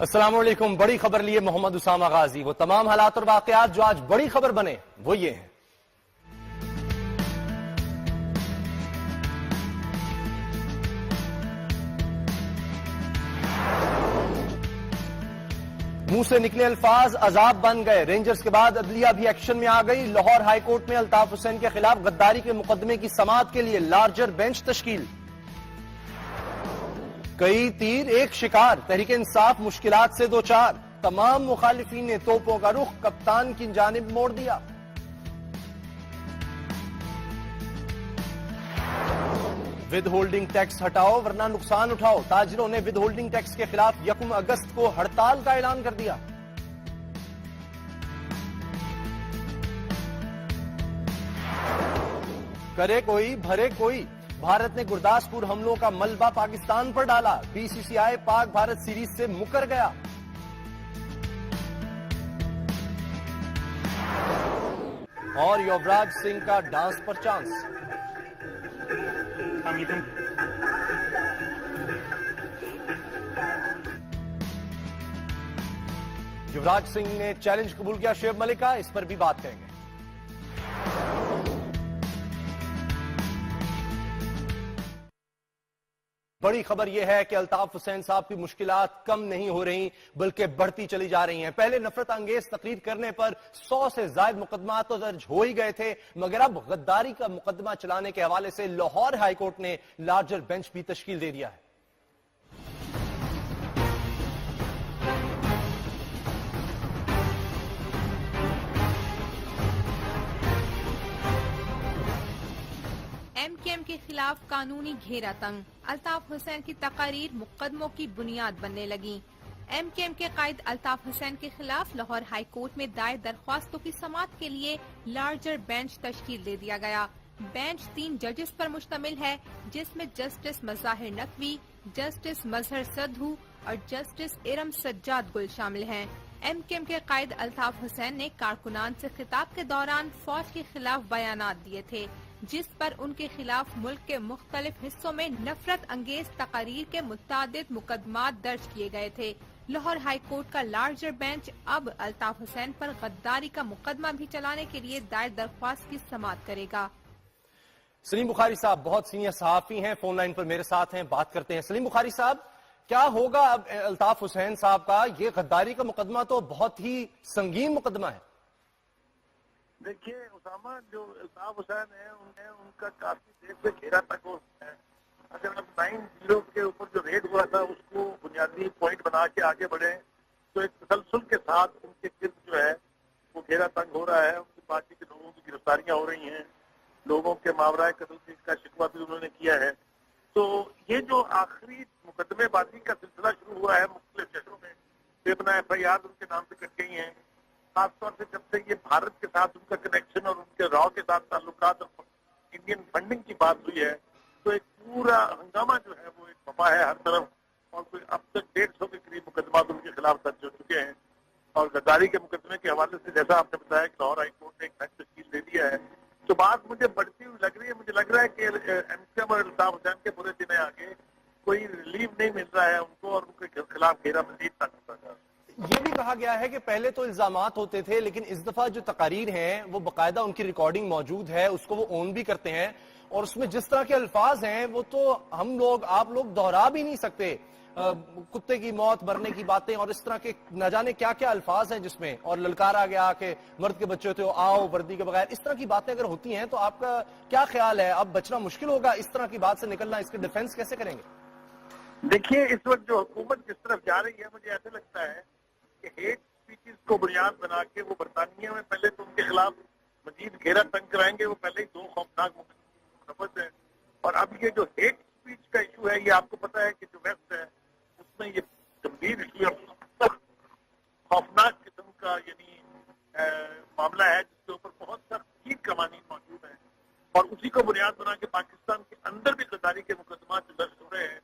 السلام علیکم. بڑی خبر لیے محمد اسامہ غازی. وہ تمام حالات اور واقعات جو آج بڑی خبر بنے وہ یہ ہیں. منہ سے نکلے الفاظ عذاب بن گئے. رینجرز کے بعد عدلیہ بھی ایکشن میں آ گئی. لاہور ہائی کورٹ میں الطاف حسین کے خلاف غداری کے مقدمے کی سماعت کے لیے لارجر بینچ تشکیل. کئی تیر ایک شکار. تحریک انصاف مشکلات سے دوچار. تمام مخالفین نے توپوں کا رخ کپتان کی جانب موڑ دیا. ود ہولڈنگ ٹیکس ہٹاؤ ورنہ نقصان اٹھاؤ. تاجروں نے ود ہولڈنگ ٹیکس کے خلاف 1 اگست کو ہڑتال کا اعلان کر دیا. کرے کوئی بھرے کوئی. بھارت نے گرداسپور حملوں کا ملبہ پاکستان پر ڈالا. بی سی سی آئی پاک بھارت سیریز سے مکر گیا. اور یوراج سنگھ کا ڈانس پر چانس. یوراج سنگھ نے چیلنج قبول کیا شعیب ملک کا. اس پر بھی بات کریں گے. بڑی خبر یہ ہے کہ الطاف حسین صاحب کی مشکلات کم نہیں ہو رہی بلکہ بڑھتی چلی جا رہی ہیں. پہلے نفرت انگیز تقریر کرنے پر 100 سے زائد مقدمات تو درج ہو ہی گئے تھے، مگر اب غداری کا مقدمہ چلانے کے حوالے سے لاہور ہائی کورٹ نے لارجر بینچ بھی تشکیل دے دیا ہے. ایم کیو ایم کے خلاف قانونی گھیرا تنگ. الطاف حسین کی تقاریر مقدموں کی بنیاد بننے لگیں. ایم کیو ایم کے قائد الطاف حسین کے خلاف لاہور ہائی کورٹ میں دائر درخواستوں کی سماعت کے لیے لارجر بینچ تشکیل دے دیا گیا. بینچ 3 ججز پر مشتمل ہے، جس میں جسٹس مظاہر نقوی، جسٹس مظہر سدھو اور جسٹس ارم سجاد گل شامل ہیں. ایم کیو ایم کے قائد الطاف حسین نے کارکنان سے خطاب کے دوران فوج کے خلاف بیانات دیے تھے، جس پر ان کے خلاف ملک کے مختلف حصوں میں نفرت انگیز تقاریر کے متعدد مقدمات درج کیے گئے تھے. لاہور ہائی کورٹ کا لارجر بینچ اب الطاف حسین پر غداری کا مقدمہ بھی چلانے کے لیے دائر درخواست کی سماعت کرے گا. سلیم بخاری صاحب بہت سینئر صحافی ہیں، فون لائن پر میرے ساتھ ہیں، بات کرتے ہیں. سلیم بخاری صاحب، کیا ہوگا اب الطاف حسین صاحب کا؟ یہ غداری کا مقدمہ تو بہت ہی سنگین مقدمہ ہے. دیکھیے اسامہ، جو الطاف حسین ہیں ان کا کافی دیر سے گھیرا تک ہے. اگر اب 9-0 کے اوپر جو ریڈ ہوا تھا اس کو بنیادی پوائنٹ بنا کے آگے بڑھیں تو ایک تسلسل کے ساتھ ان کے گرد جو ہے وہ گھیرا تنگ ہو رہا ہے. ان کی پارٹی کے لوگوں کی گرفتاریاں ہو رہی ہیں، لوگوں کے ماورائے قتل کا شکوہ بھی انہوں نے کیا ہے. تو یہ جو آخری مقدمے بازی کا سلسلہ شروع ہوا ہے مختلف شہروں میں، بے بنا ایف آئی آر ان کے نام پہ کٹ گئی ہیں. خاص طور سے جب سے یہ بھارت کے ساتھ ان کا کنیکشن اور ان کے راؤ کے ساتھ تعلقات اور انڈین فنڈنگ کی بات ہوئی ہے تو ایک پورا ہنگامہ جو ہے وہ ایک وبا ہے ہر طرف. اور کوئی اب تک 150 کے قریب مقدمات ان کے خلاف درج ہو چکے ہیں. اور غداری کے مقدمے کے حوالے سے جیسا آپ نے بتایا کہ لاہور ہائی کورٹ نے ایک بینچ تشکیل دے دیا ہے، تو بات مجھے بڑھتی ہوئی لگ رہی ہے. مجھے لگ رہا ہے کہ ایم کیو ایم اور الطاف حسین کے برے دن آگے کوئی ریلیف نہیں مل رہا ہے ان کو، اور ان کے خلاف گھیرا مزید تک ہوتا ہے. یہ بھی کہا گیا ہے کہ پہلے تو الزامات ہوتے تھے، لیکن اس دفعہ جو تقاریر ہیں وہ باقاعدہ ان کی ریکارڈنگ موجود ہے، اس کو وہ اون بھی کرتے ہیں، اور اس میں جس طرح کے الفاظ ہیں وہ تو ہم لوگ آپ لوگ دہرا بھی نہیں سکتے. کتے کی موت، مرنے کی باتیں اور اس طرح کے نہ جانے کیا کیا الفاظ ہیں جس میں، اور للکارا گیا کہ مرد کے بچے ہوتے ہو آؤ وردی کے بغیر. اس طرح کی باتیں اگر ہوتی ہیں تو آپ کا کیا خیال ہے؟ اب بچنا مشکل ہوگا اس طرح کی بات سے نکلنا، اس کے ڈیفنس کیسے کریں گے؟ دیکھیے اس وقت جو حکومت جس طرف جا رہی ہے مجھے ایسے لگتا ہے کہ ہیٹ اسپیچز کو بنیاد بنا کے وہ برطانیہ میں پہلے تو ان کے خلاف مزید گھیرا تنگ کرائیں گے. وہ پہلے ہی 2 خوفناک منفذ ہیں، اور اب یہ جو ہیٹ اسپیچ کا ایشو ہے یہ آپ کو پتا ہے کہ جو ویسٹ ہے اس میں یہ گمبھیر ایشو ہے، خوفناک قسم کا یعنی معاملہ ہے جس کے اوپر بہت سخت چیز قوانین موجود ہیں. اور اسی کو بنیاد بنا کے پاکستان کے اندر بھی غداری کے مقدمات درج ہو رہے ہیں.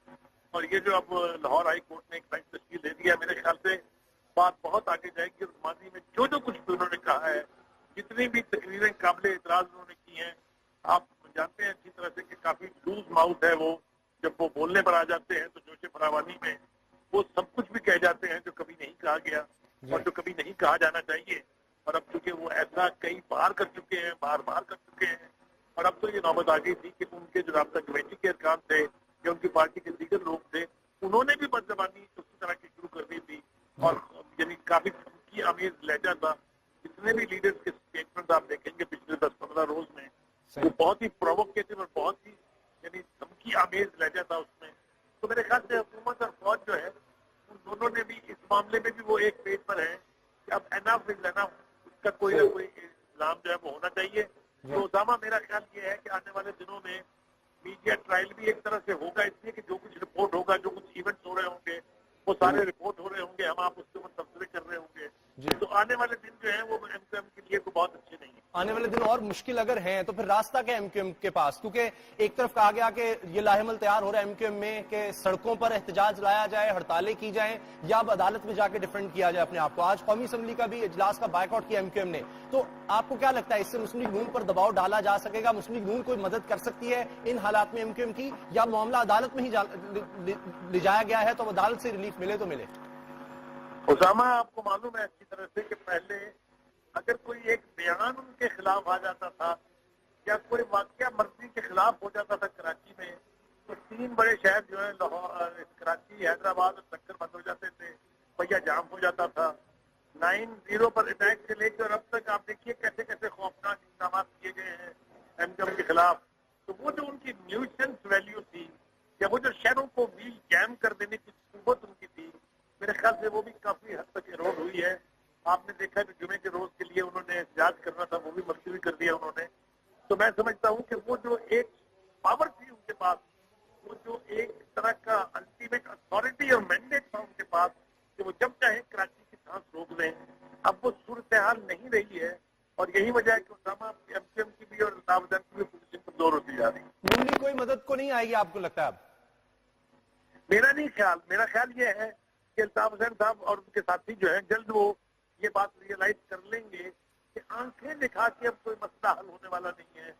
اور یہ جو اب لاہور ہائی کورٹ نے ایک بینچ تشکیل دے دیا ہے، میرے خیال سے بات بہت آگے جائے گی. اور ماضی میں جو کچھ بھی انہوں نے کہا ہے، جتنی بھی تقریریں قابل اعتراض انہوں نے کی ہیں، آپ جانتے ہیں اچھی طرح سے کہ کافی لوز ماؤتھ ہے وہ. جب وہ بولنے پر آ جاتے ہیں تو جوش فراوانی میں وہ سب کچھ بھی کہہ جاتے ہیں جو کبھی نہیں کہا گیا اور جو کبھی نہیں کہا جانا چاہیے. اور اب چونکہ وہ ایسا کئی بار کر چکے ہیں, بار بار کر چکے ہیں, اور اب تو یہ نوبت آ گئی تھی کہ ان کے جو رابطہ کمیٹی کے ارکان تھے یا ان کی پارٹی کے دیگر لوگ تھے, انہوں نے بھی بدزبانی اسی طرح کی شروع کر دی تھی. اور یعنی کافی دھمکی آمیز لہجہ تھا. جتنے بھی لیڈرز کے اسٹیٹمنٹ آپ دیکھیں گے پچھلے 10-15 روز میں, وہ بہت ہی پرووکیٹو اور بہت ہی یعنی دھمکی آمیز لہجہ تھا اس میں. تو میرے خیال سے حکومت اور فوج جو ہے ان دونوں نے بھی اس معاملے میں بھی وہ ایک پیج پر ہے کہ اب انف از انف, اس کا کوئی نہ کوئی الزام جو ہے وہ ہونا چاہیے. تو اسامہ میرا خیال یہ ہے کہ آنے والے دنوں میں میڈیا ٹرائل بھی ایک طرح سے ہوگا, اس لیے کہ جو کچھ رپورٹ ہوگا, جو کچھ ایونٹس ہو رہے ہوں گے وہ سارے رپورٹ ہو رہے ہوں گے, ہم آپ اس کے اوپر تبصرے کر رہے ہوں گے. تو آنے والے دن جو ہیں وہ ایم کیو ایم کے لیے بہت اچھے نہیں ہیں. آنے والے دن اور مشکل اگر ہیں تو پھر راستہ کیا ایم کیو ایم کے پاس؟ کیونکہ ایک طرف کہا گیا کہ یہ لاحمل تیار ہو رہا ہے ایم کیو ایم میں کہ سڑکوں پر احتجاج لایا جائے, ہڑتالیں کی جائیں, یا اب عدالت میں جا کے ڈیفینڈ کیا جائے اپنے آپ کو. آج قومی اسمبلی کا بھی اجلاس کا بائیکاٹ کیا ایم کیو ایم نے. تو آپ کو کیا لگتا ہے اس سے مسلم لیگ نون پر دباؤ ڈالا جا سکے گا؟ مسلم لیگ نون کوئی مدد کر سکتی ہے ان حالات میں ایم کیو ایم کی, یا معاملہ عدالت میں ہی لے جایا گیا ہے تو عدالت سے ریلیف ملے تو ملے؟ اسامہ آپ کو معلوم ہے اچھی طرح سے کہ پہلے اگر کوئی ایک بیان ان کے خلاف آ جاتا تھا یا کوئی واقعہ مرضی کے خلاف ہو جاتا تھا کراچی میں, تو 3 بڑے شہر جو ہیں لاہور, کراچی, حیدرآباد اور چکر بند ہو جاتے تھے, پہیا جام ہو جاتا تھا. 9/0 پر اٹیک سے لے کر اب تک آپ دیکھیے کیسے کیسے خوفناک اقدامات کیے گئے ہیں ایم کیو ایم کے خلاف. تو وہ جو ان کی نیوسنس ویلیو تھی یا وہ جو شہروں کو ویل جیم کر دینے کی قوت ان کی تھی, میرے خیال سے وہ بھی کافی حد تک ایروڈ ہوئی ہے. آپ نے دیکھا کہ جمعے کے روز کے لیے انہوں نے احتجاج کرنا تھا, وہ بھی ملتوی کر دیا انہوں نے. تو میں سمجھتا ہوں کہ وہ جو ایک پاور تھی ان کے پاس, وہ جو ایک طرح کا الٹیمیٹ اتھارٹی اور مینڈیٹ تھا ان کے پاس کہ وہ جب چاہیں کراچی کی سانس روک لیں, اب وہ صورتحال نہیں رہی ہے. اور یہی وجہ ہے کہ اسامہ ایم کیو ایم کی بھی اور الطاف حسین کی بھی پوزیشن کمزور ہوتی جا رہی ہے. نون لیگ کوئی مدد کو نہیں آئے گی آپ کو لگتا ہے اب؟ میرا نہیں خیال, میرا خیال یہ ہے کہ الطاف حسین صاحب اور ان کے ساتھی جو ہیں جلد وہ یہ بات ریئلائز کر لیں گے کہ آنکھیں دکھا کے اب کوئی مسئلہ حل ہونے والا نہیں ہے,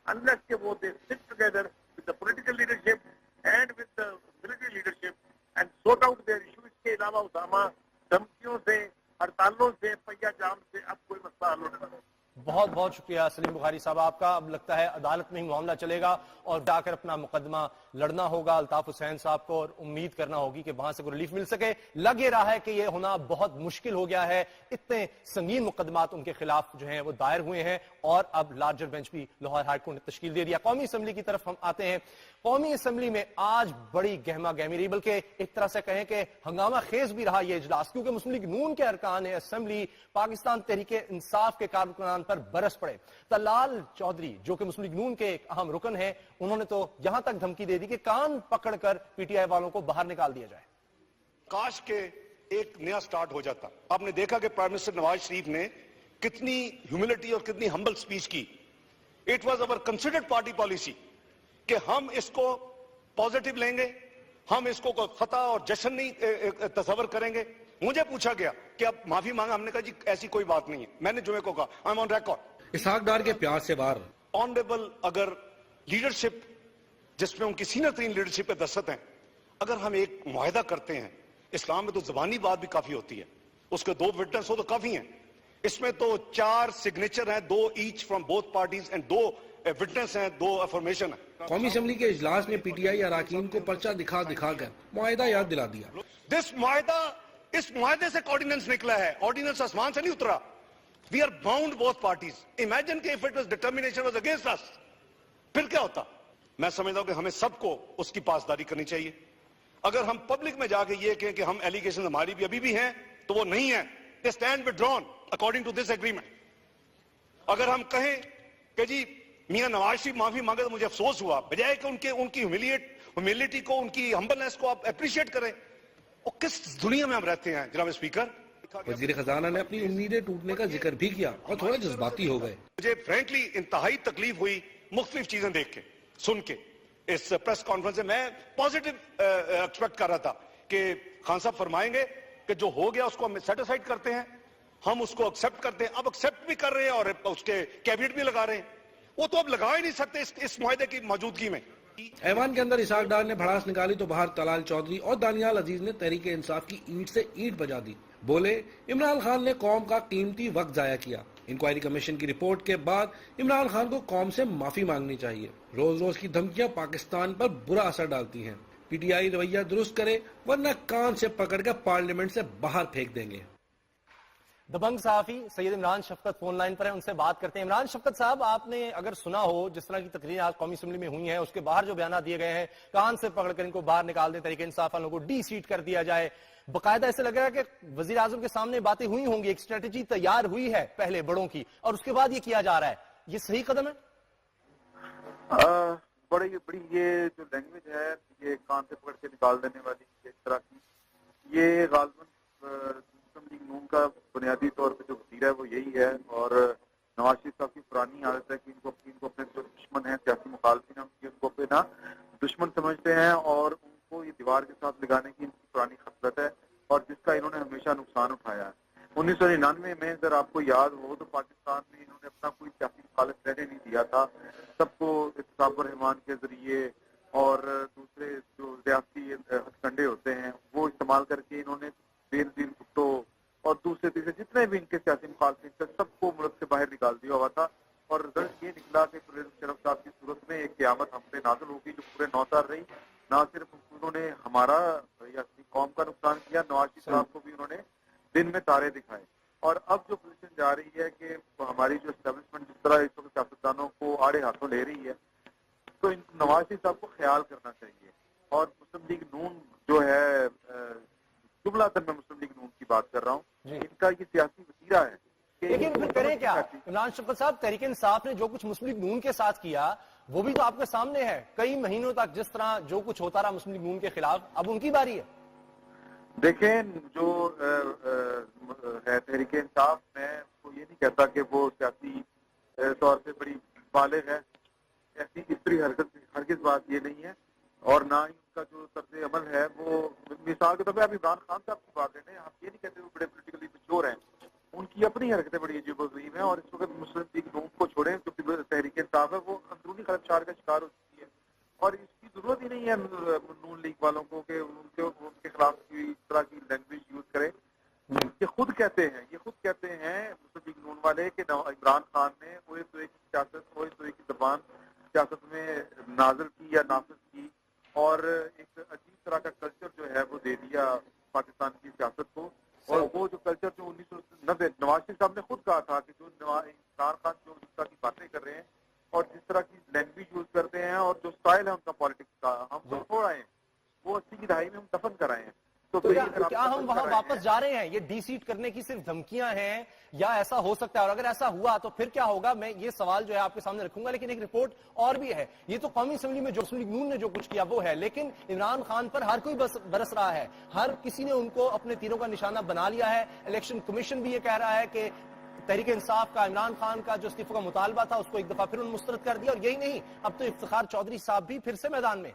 unless کہ وہ they sit together with the political leadership and with the military leadership and sort out their issues. اس کے علاوہ اسامہ دھمکیوں سے, ہڑتالوں سے, پہیا جام سے اب کوئی مسئلہ حل ہونے والا ہے. بہت بہت شکریہ سلیم بخاری صاحب آپ کا. اب لگتا ہے عدالت میں ہی معاملہ چلے گا اور جا کر اپنا مقدمہ لڑنا ہوگا الطاف حسین صاحب کو, اور امید کرنا ہوگی کہ وہاں سے کوئی ریلیف مل سکے. لگ یہ رہا ہے کہ یہ ہونا بہت مشکل ہو گیا ہے, اتنے سنگین مقدمات ان کے خلاف جو ہیں وہ دائر ہوئے ہیں, اور اب لارجر بینچ بھی لاہور ہائی کورٹ نے تشکیل دے دیا. قومی اسمبلی کی طرف ہم آتے ہیں. قومی اسمبلی میں آج بڑی گہما گہمی رہی, بلکہ ایک طرح سے کہیں کہ ہنگامہ خیز بھی رہا یہ اجلاس, کیونکہ مسلم لیگ نون کے ارکان اسمبلی پاکستان تحریک انصاف کے کارکنان پر برس پڑے. طلال چودھری جو کہ مسلم لیگ نون کے ایک اہم رکن ہیں, انہوں نے تو یہاں تک دھمکی دے دی کہ کان پکڑ کر پی ٹی آئی والوں کو باہر نکال دیا جائے. کاش کے ایک نیا سٹارٹ ہو جاتا. آپ نے دیکھا کہ پرائم منسٹر نواز شریف نے کتنی ہیوملٹی اور کتنی ہمبل سپیچ کی. It was over considered party policy کہ ہم اس کو پازیٹیو لیں گے, ہم اس کو کوئی فتح اور جشن نہیں تصور کریں گے. مجھے پوچھا گیا کہ اب معافی مانگا, ہم نے کہا جی ایسی کوئی بات نہیں ہے. میں نے جمعے کو کہا I am on record. Ishaq Dar کے پیار سے بار آنریبل اگر لیڈرشپ جس میں ان کی سینئر ترین لیڈرشپ پہ دستخط ہیں, اگر ہم ایک معاہدہ کرتے ہیں, اسلام میں تو زبانی بات بھی کافی ہوتی ہے, اس کے 2 وٹنس ہو تو کافی ہیں, اس میں تو 4 سگنیچر ہیں, 2 each from both parties and 2 witness ہیں, 2 افرمیشن ہیں. قومی اسمبلی کے اجلاس میں پی ٹی آئی اراکین کو پرچہ دکھا دکھا کر معاہدہ یاد دلا دیا. دس معاہدہ, اس معاہدے سے آرڈیننس نکلا ہے, آرڈیننس آسمان سے نہیں اترا. We are bound both parties. Imagine کہ if it was determination was against us, پھر کیا ہوتا. میں سمجھتا ہوں کہ ہمیں سب کو اس کی پاسداری کرنی چاہیے. اگر ہم پبلک میں جا کے یہ کہیں کہ ہم ایلیگیشن ہماری بھی ابھی بھی ہیں, تو وہ نہیں ہیں. they stand withdrawn according to this agreement. اگر ہم کہیں کہ جی میاں نواز شریف معافی مانگے تو مجھے افسوس ہوا, بجائے کہ ان کی ہیوملٹی کو, ان کی ہمبلنس کو آپ اپریشیٹ کریں. اور کس دنیا میں ہم رہتے ہیں جناب اسپیکر. وزیر خزانہ نے اپنی امیدیں ٹوٹنے کا ذکر بھی کیا اور تھوڑا جذباتی ہو گئے. مجھے فرینکلی انتہائی تکلیف ہوئی مختلف چیزیں دیکھ کے, سن کے. اس پریس کانفرنس سے میں پازیٹیو ایکسپیکٹ کر رہا تھا کہ خان صاحب فرمائیں گے کہ جو ہو گیا اس کو ہم سیٹسفائڈ کرتے ہیں, ہم اس کو ایکسپٹ کرتے ہیں. اب ایکسپٹ بھی کر رہے ہیں اور اس کے کیبنٹ بھی لگا رہے ہیں. وہ تو اب لگا ہی نہیں سکتے اس معاہدے کی موجودگی میں. ایوان کے اندر اسحاق ڈار نے بھڑاس نکالی تو باہر طلال چودھری اور دانیال عزیز نے تحریک انصاف کی اینٹ سے اینٹ بجا دی. بولے عمران خان نے قوم کا قیمتی وقت ضائع کیا. انکوائری کمیشن کی رپورٹ کے بعد عمران خان کو قوم سے معافی مانگنی چاہیے. روز روز کی دھمکیاں پاکستان پر برا اثر ڈالتی ہیں. پی ٹی آئی رویہ درست کرے ورنہ کان سے پکڑ کر پارلیمنٹ سے باہر پھینک دیں گے. دبنگ صحافی سید عمران شفقت فون لائن پر ہیں، ان سے بات کرتے ہیں. عمران شفقت صاحب، آپ نے اگر سنا ہو جس طرح کی تقریر آج قومی اسمبلی میں ہوئی ہیں، اس کے باہر جو بیانات دیے گئے ہیں، کان سے پکڑ کر ان کو باہر نکال دیں، تحریک انصاف والوں کو ڈی سیٹ کر دیا جائے، باقاعدہ ایسے لگ رہا ہے کہ وزیر اعظم کے سامنے باتیں ہوئی ہوں گی، ایک اسٹریٹجی تیار ہوئی ہے پہلے بڑوں کی، اور اس کے بعد یہ کیا جا رہا ہے. یہ صحیح قدم ہے؟ بڑی یہ جو لینگویج ہے، یہ کان سے پکڑ کے نکال دینے والی اس طرح کی، یہ غالباً مسلم لیگ نون کا بنیادی طور پہ جو وزیر ہے وہ یہی ہے. اور نواز شریف صاحب کی پرانی عادت ہے کہ ان کو اپنے جو دشمن ہیں، سیاسی مخالفین ہیں، ان کو اپنا دشمن سمجھتے ہیں اور ان کو یہ دیوار کے ساتھ لگانے کی ان کی پرانی خصلت ہے، اور جس کا انہوں نے ہمیشہ نقصان اٹھایا ہے. 1999 میں اگر آپ کو یاد ہو تو پاکستان میں انہوں نے اپنا کوئی سیاسی مخالف رہنے نہیں دیا تھا. سب کو احتساب الرحمان کے ذریعے اور دوسرے جو ریاستی ہتھ کنڈے ہوتے ہیں وہ استعمال کر کے انہوں نے بے نظیر بھٹو اور دوسرے تیسرے جتنے بھی ان کے سیاسی مخالفین تھے سب کو ملک سے باہر نکال دیا ہوا تھا. اور رزلٹ یہ نکلا کہ پرویز مشرف صاحب کی صورت میں ایک قیامت ہم پہ نازل ہوگی جو پورے 9 سال رہی. نہ صرف انہوں نے ہمارا یا اپنی قوم کا نقصان کیا، نواز شریف صاحب کو بھی انہوں نے دن میں تارے دکھائے. اور اب جو پوزیشن جا رہی ہے کہ ہماری جو اسٹیبلشمنٹ جس طرح اس وقت سیاستدانوں کو آڑے ہاتھوں لے رہی ہے، تو نواز شریف صاحب کو خیال کرنا چاہیے. اور مسلم لیگ نون جو ہے، جملہ تن میں مسلم لیگ نون کی بات کر رہا ہوں، ان کا یہ سیاسی وسیلہ ہے. لیکن پھر کریں کیا عمران شفقت صاحب؟ تحریک انصاف نے جو کچھ مسلم لیگ نون کے ساتھ کیا وہ بھی تو آپ کے سامنے ہے. کئی مہینوں تک جس طرح جو کچھ ہوتا رہا مسلم لیگ نون کے خلاف، اب ان کی باری ہے. دیکھیں، جو ہے تحریک انصاف، میں کو یہ نہیں کہتا کہ وہ سیاسی طور پہ بڑی بالغ ہے، ایسی استری حرکت ہرگز بات یہ نہیں ہے. اور نہ ہی ان کا جو طرز عمل ہے وہ، مثال کے طور پہ آپ عمران خان صاحب کی بات لیں، ہم یہ نہیں کہتے وہ بڑے پولیٹیکلی میچور ہیں، ان کی اپنی حرکتیں بڑی عجیب و غریب ہیں. اور اس وقت مسلم لیگ نون کو چھوڑیں، جو تحریک انصاف ہے وہ اندرونی خدشات کا شکار ہو چکی ہے. اور اس کی ضرورت ہی نہیں ہے نون لیگ والوں کو کہ ان کے خلاف اس طرح کی لینگویج یوز کرے. یہ خود کہتے ہیں مسلم لیگ نون والے کہ عمران خان نے اوے توے کی سیاست، اوے توے کی زبان سیاست میں نازل کی یا نافذ کی، اور ایک عجیب طرح کا کلچر جو ہے وہ دے دیا پاکستان کی سیاست کو. اور وہ جو کلچر جو 1990 نواز شریف صاحب نے خود کہا تھا کہ جو عمران خان جو جس طرح کی باتیں کر رہے ہیں اور جس طرح کی لینگویج یوز کرتے ہیں اور جو سٹائل ہے ان کا پالیٹکس کا، ہم تو چھوڑ آئے ہیں، وہ 80 کی دہائی میں ہم دفن کرائے ہیں. تو کیا ہم وہاں واپس جا رہے ہیں؟ یہ ڈی سیٹ کرنے کی صرف دھمکیاں ہیں یا ایسا ہو سکتا ہے؟ اور اگر ایسا ہوا تو پھر کیا ہوگا؟ میں یہ سوال جو ہے آپ کے سامنے رکھوں گا. لیکن ایک رپورٹ اور بھی ہے. یہ تو قومی اسمبلی میں جو مسلم لیگ نون نے جو کچھ کیا وہ ہے، لیکن عمران خان پر ہر کوئی برس رہا ہے، ہر کسی نے ان کو اپنے تیروں کا نشانہ بنا لیا ہے. الیکشن کمیشن بھی یہ کہہ رہا ہے کہ تحریک انصاف کا عمران خان کا جو استعفے کا مطالبہ تھا اس کو ایک دفعہ پھر انہوں نے مسترد کر دیا. اور یہی نہیں، اب تو افتخار چودھری صاحب بھی پھر سے میدان میں.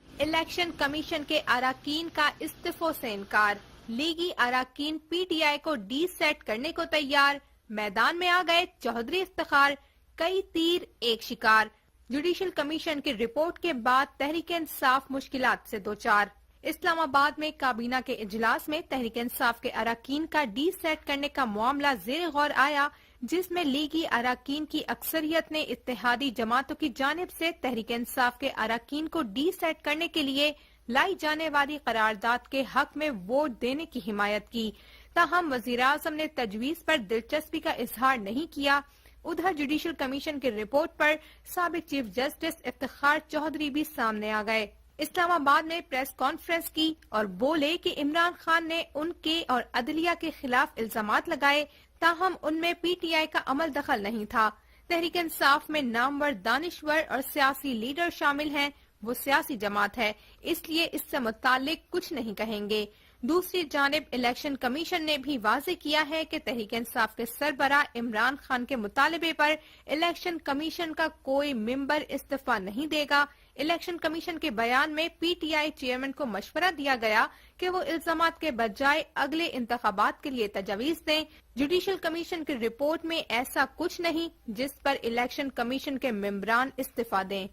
الیکشن کمیشن کے اراکین کا استعفوں سے انکار، لیگی اراکین پی ٹی آئی کو ڈی سیٹ کرنے کو تیار، میدان میں آ گئے چودھری افتخار، کئی تیر ایک شکار. جوڈیشل کمیشن کی رپورٹ کے بعد تحریک انصاف مشکلات سے دوچار. اسلام آباد میں کابینہ کے اجلاس میں تحریک انصاف کے اراکین کا ڈی سیٹ کرنے کا معاملہ زیر غور آیا، جس میں لیگی اراکین کی اکثریت نے اتحادی جماعتوں کی جانب سے تحریک انصاف کے اراکین کو ڈی سیٹ کرنے کے لیے لائی جانے والی قرارداد کے حق میں ووٹ دینے کی حمایت کی. تاہم وزیراعظم نے تجویز پر دلچسپی کا اظہار نہیں کیا. ادھر جوڈیشل کمیشن کی رپورٹ پر سابق چیف جسٹس افتخار چودھری بھی سامنے آ گئے. اسلام آباد میں پریس کانفرنس کی اور بولے کہ عمران خان نے ان کے اور عدلیہ کے خلاف الزامات لگائے، تاہم ان میں پی ٹی آئی کا عمل دخل نہیں تھا. تحریک انصاف میں نامور دانشور اور سیاسی لیڈر شامل ہیں، وہ سیاسی جماعت ہے، اس لیے اس سے متعلق کچھ نہیں کہیں گے. دوسری جانب الیکشن کمیشن نے بھی واضح کیا ہے کہ تحریک انصاف کے سربراہ عمران خان کے مطالبے پر الیکشن کمیشن کا کوئی ممبر استعفی نہیں دے گا. الیکشن کمیشن کے بیان میں پی ٹی آئی چیئرمین کو مشورہ دیا گیا کہ وہ الزامات کے بجائے اگلے انتخابات کے لیے تجویز دیں. جوڈیشل کمیشن کی رپورٹ میں ایسا کچھ نہیں جس پر الیکشن کمیشن کے ممبران استعفی دیں.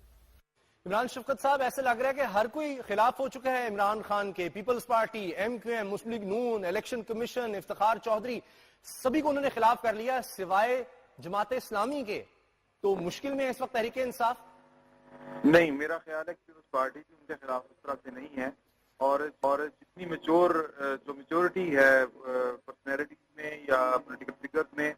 عمران شفقت صاحب، ایسے لگ رہا ہے کہ ہر کوئی خلاف ہو چکا ہے عمران خان کے. پیپلز پارٹی، MQM، مسلم لیگ نون، الیکشن کمیشن، افتخار چودھری، سبھی کو انہوں نے خلاف کر لیا سوائے جماعت اسلامی کے. تو مشکل میں ہے اس وقت تحریک انصاف؟ نہیں، میرا خیال ہے کہ اس پارٹی کی ان کے خلاف اس طرح سے نہیں ہے، اور جتنی جو میچورٹی ہے پرسنالٹیز میں یا پولیٹیکل فگرز میں،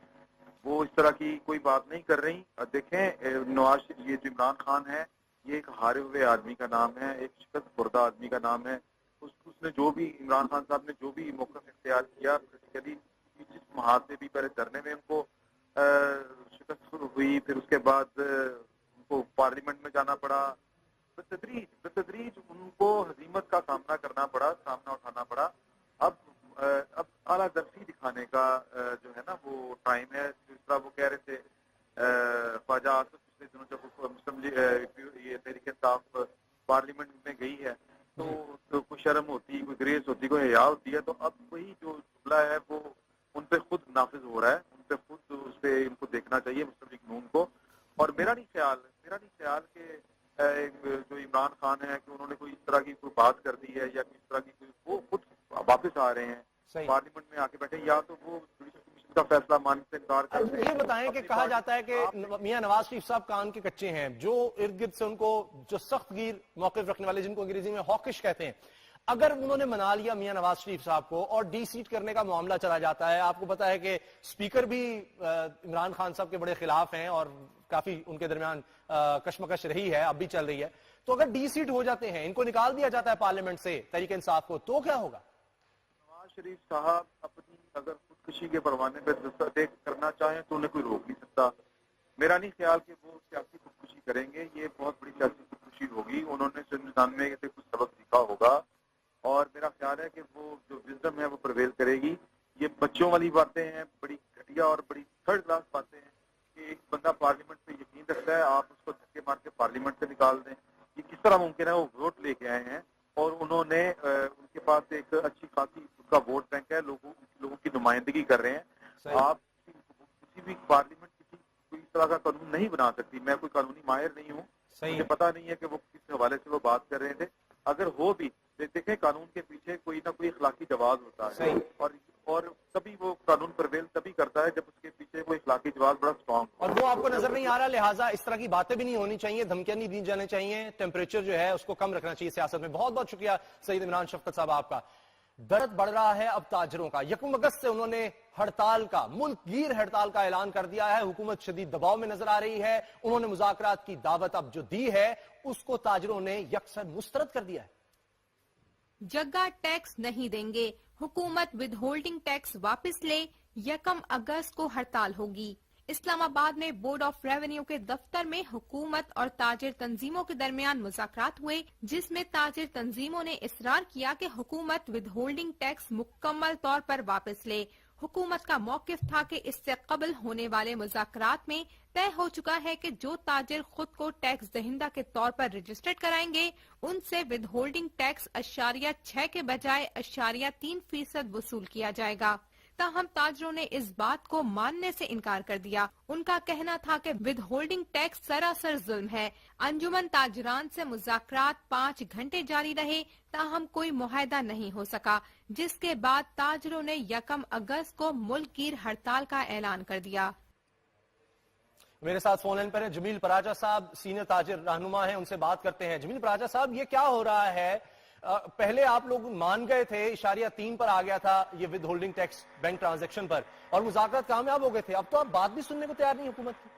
وہ اس طرح کی کوئی بات نہیں کر رہی. دیکھیں یہ جو عمران خان ہے، یہ ایک ہارے ہوئے آدمی کا نام ہے، ایک شکست خوردہ آدمی کا نام ہے. اس نے جو بھی عمران خان صاحب نے جو بھی موقف اختیار کیا پولیٹیکلی، جس محاذ سے بھی پہلے دھرنے میں ان کو شکست ہوئی، پھر اس کے بعد ان کو پارلیمنٹ میں جانا پڑا، بتدریج ان کو ہزیمت کا سامنا اٹھانا پڑا. اب اعلیٰ درسی دکھانے کا جو ہے نا وہ ٹائم ہے. جس طرح وہ کہہ رہے تھے خواجہ آصف پچھلے دنوں جب یہ تحریک انصاف پارلیمنٹ میں گئی ہے تو کوئی شرم ہوتی، کوئی گریز ہوتی، کوئی حیا ہوتی ہے، تو اب وہی جو جملہ ہے وہ ان پہ خود نافذ ہو رہا ہے. ان پہ خود ان کو دیکھنا چاہیے مسلم لیگ نون کو. اور میرا نہیں خیال کہ جو عمران خان ہے کہ انہوں نے کوئی اس طرح کی کوئی بات کر دی ہے یا کس طرح کی کوئی، وہ خود واپس آ رہے ہیں پارلیمنٹ میں آ کے بیٹھے، یا تو وہ جوڈیشل کمیشن کا فیصلہ ماننے سے انکار کر رہے ہیں. یہ بتائیں کہ کہا جاتا ہے کہ میاں نواز شریف صاحب کان کے کچے ہیں، جو ارد گرد سے ان کو جو سخت گیر موقف رکھنے والے، جن کو انگریزی میں ہاکش کہتے ہیں، اگر انہوں نے منا لیا میاں نواز شریف صاحب کو اور ڈی سیٹ کرنے کا معاملہ چلا جاتا ہے، آپ کو پتا ہے کہ اسپیکر بھی عمران خان صاحب کے بڑے خلاف ہیں اور کافی ان کے درمیان کشمکش رہی ہے، اب بھی چل رہی ہے، تو اگر ڈی سیٹ ہو جاتے ہیں، ان کو نکال دیا جاتا ہے پارلیمنٹ سے تحریک انصاف کو، تو کیا ہوگا؟ نواز شریف صاحب اپنی اگر خودکشی کے پروانے پہ دستک کرنا چاہیں تو انہیں کوئی روک نہیں سکتا. میرا نہیں خیال کہ وہ سیاسی خودکشی کریں گے. یہ بہت بڑی سیاسی خودکشی ہوگی. انہوں نے 99 سے کچھ سبق سیکھا ہوگا، اور میرا خیال ہے کہ وہ جو وزڈم ہے وہ پرویل کرے گی. یہ بچوں والی باتیں ہیں، بڑی گھٹیا اور بڑی تھرڈ کلاس باتیں ہیں کہ ایک بندہ پارلیمنٹ پہ یقین رکھتا ہے، آپ اس کو دھکے مار کے پارلیمنٹ سے نکال دیں. یہ کس طرح ممکن ہے؟ وہ ووٹ لے کے آئے ہیں اور انہوں نے ان کے پاس ایک اچھی خاصی اس کا ووٹ بینک ہے، لوگوں کی نمائندگی کر رہے ہیں. آپ کسی بھی پارلیمنٹ کوئی اس طرح کا قانون نہیں بنا سکتی. میں کوئی قانونی ماہر نہیں ہوں، مجھے پتا نہیں ہے کہ وہ کس حوالے سے وہ بات کر رہے تھے. اگر ہو بھی دیکھیں، قانون کے پیچھے کوئی نہ کوئی اخلاقی جواز ہوتا ہے، اور تبھی وہ قانون پرویل تبھی کرتا ہے جب اس کے پیچھے کوئی اخلاقی جواز بڑا اسٹرانگ ہو. اور وہ آپ کو نظر نہیں آ رہا، لہٰذا اس طرح کی باتیں بھی نہیں ہونی چاہیے، دھمکیاں نہیں دی جانے چاہیے، ٹیمپریچر جو ہے اس کو کم رکھنا چاہیے سیاست میں. بہت بہت شکریہ سید عمران شفقت صاحب آپ کا. درد بڑھ رہا ہے اب تاجروں کا. 1 اگست سے انہوں نے ہڑتال کا، ملک گیر ہڑتال کا اعلان کر دیا ہے. حکومت شدید دباؤ میں نظر آ رہی ہے. انہوں نے مذاکرات کی دعوت اب جو دی ہے اس کو تاجروں نے یکسر مسترد کر دیا ہے. جگہ ٹیکس نہیں دیں گے، حکومت ود ہولڈنگ ٹیکس واپس لے. 1 اگست کو ہڑتال ہوگی. اسلام آباد میں بورڈ آف ریونیو کے دفتر میں حکومت اور تاجر تنظیموں کے درمیان مذاکرات ہوئے، جس میں تاجر تنظیموں نے اصرار کیا کہ حکومت ود ہولڈنگ ٹیکس مکمل طور پر واپس لے. حکومت کا موقف تھا کہ اس سے قبل ہونے والے مذاکرات میں طے ہو چکا ہے کہ جو تاجر خود کو ٹیکس دہندہ کے طور پر رجسٹرڈ کرائیں گے ان سے ود ہولڈنگ ٹیکس 0.6 کے بجائے 0.3% وصول کیا جائے گا. تاہم تاجروں نے اس بات کو ماننے سے انکار کر دیا. ان کا کہنا تھا کہ ود ہولڈنگ ٹیکس سراسر ظلم ہے. انجمن تاجران سے مذاکرات 5 گھنٹے جاری رہے، تاہم کوئی معاہدہ نہیں ہو سکا، جس کے بعد تاجروں نے 1 اگست کو ملک گیر ہڑتال کا اعلان کر دیا. میرے ساتھ فون لائن پر ہیں جمیل پراجا صاحب، سینئر تاجر رہنما ہیں، ان سے بات کرتے ہیں. جمیل پراجا صاحب، یہ کیا ہو رہا ہے؟ پہلے آپ لوگ مان گئے تھے، 0.3 پر آ گیا تھا یہ withholding tax bank transaction پر، اور مذاکرات کامیاب ہو گئے تھے. اب تو آپ بات بھی سننے کو تیار نہیں حکومت کی.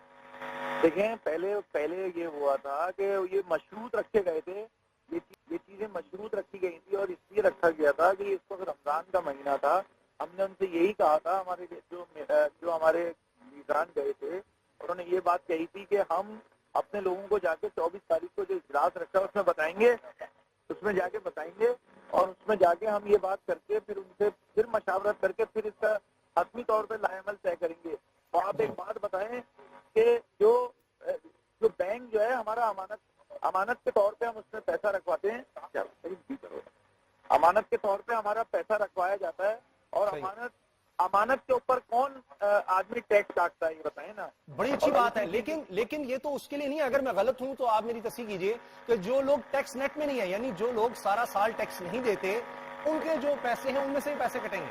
دیکھیں، پہلے یہ ہوا تھا کہ یہ مشروط رکھے گئے تھے، یہ چیزیں مشروط رکھی گئی تھی، اور اس لیے رکھا گیا تھا کہ اس وقت رمضان کا مہینہ تھا. ہم نے ان سے یہی کہا تھا، ہمارے جو ہمارے لیڈران گئے تھے انہوں نے یہ بات کہی تھی کہ ہم اپنے لوگوں کو جا کے 24 تاریخ کو جو اجلاس رکھا ہے اس میں بتائیں گے، اس میں جا کے بتائیں گے، اور اس میں جا کے ہم یہ بات کر کے پھر ان سے پھر مشاورت کر کے پھر اس کا حتمی طور پہ لائے عمل طے کریں گے. اور آپ ایک بات بتائیں کہ جو بینک جو ہے ہمارا امانت کے طور پہ ہم اس میں پیسہ رکھواتے ہیں، امانت کے طور پہ ہمارا پیسہ رکھوایا جاتا ہے، اور امانت کے اوپر کون آدمی ٹیکس کاٹتا ہے یہ بتائیں نا. بڑی اچھی بات ہے، لیکن یہ تو اس کے لیے نہیں ہے. اگر میں غلط ہوں تو آپ میری تصحیح کیجئے کہ جو لوگ ٹیکس نیٹ میں نہیں ہے، یعنی جو لوگ سارا سال ٹیکس نہیں دیتے، ان کے جو پیسے ہیں ان میں سے ہی پیسے کٹیں گے.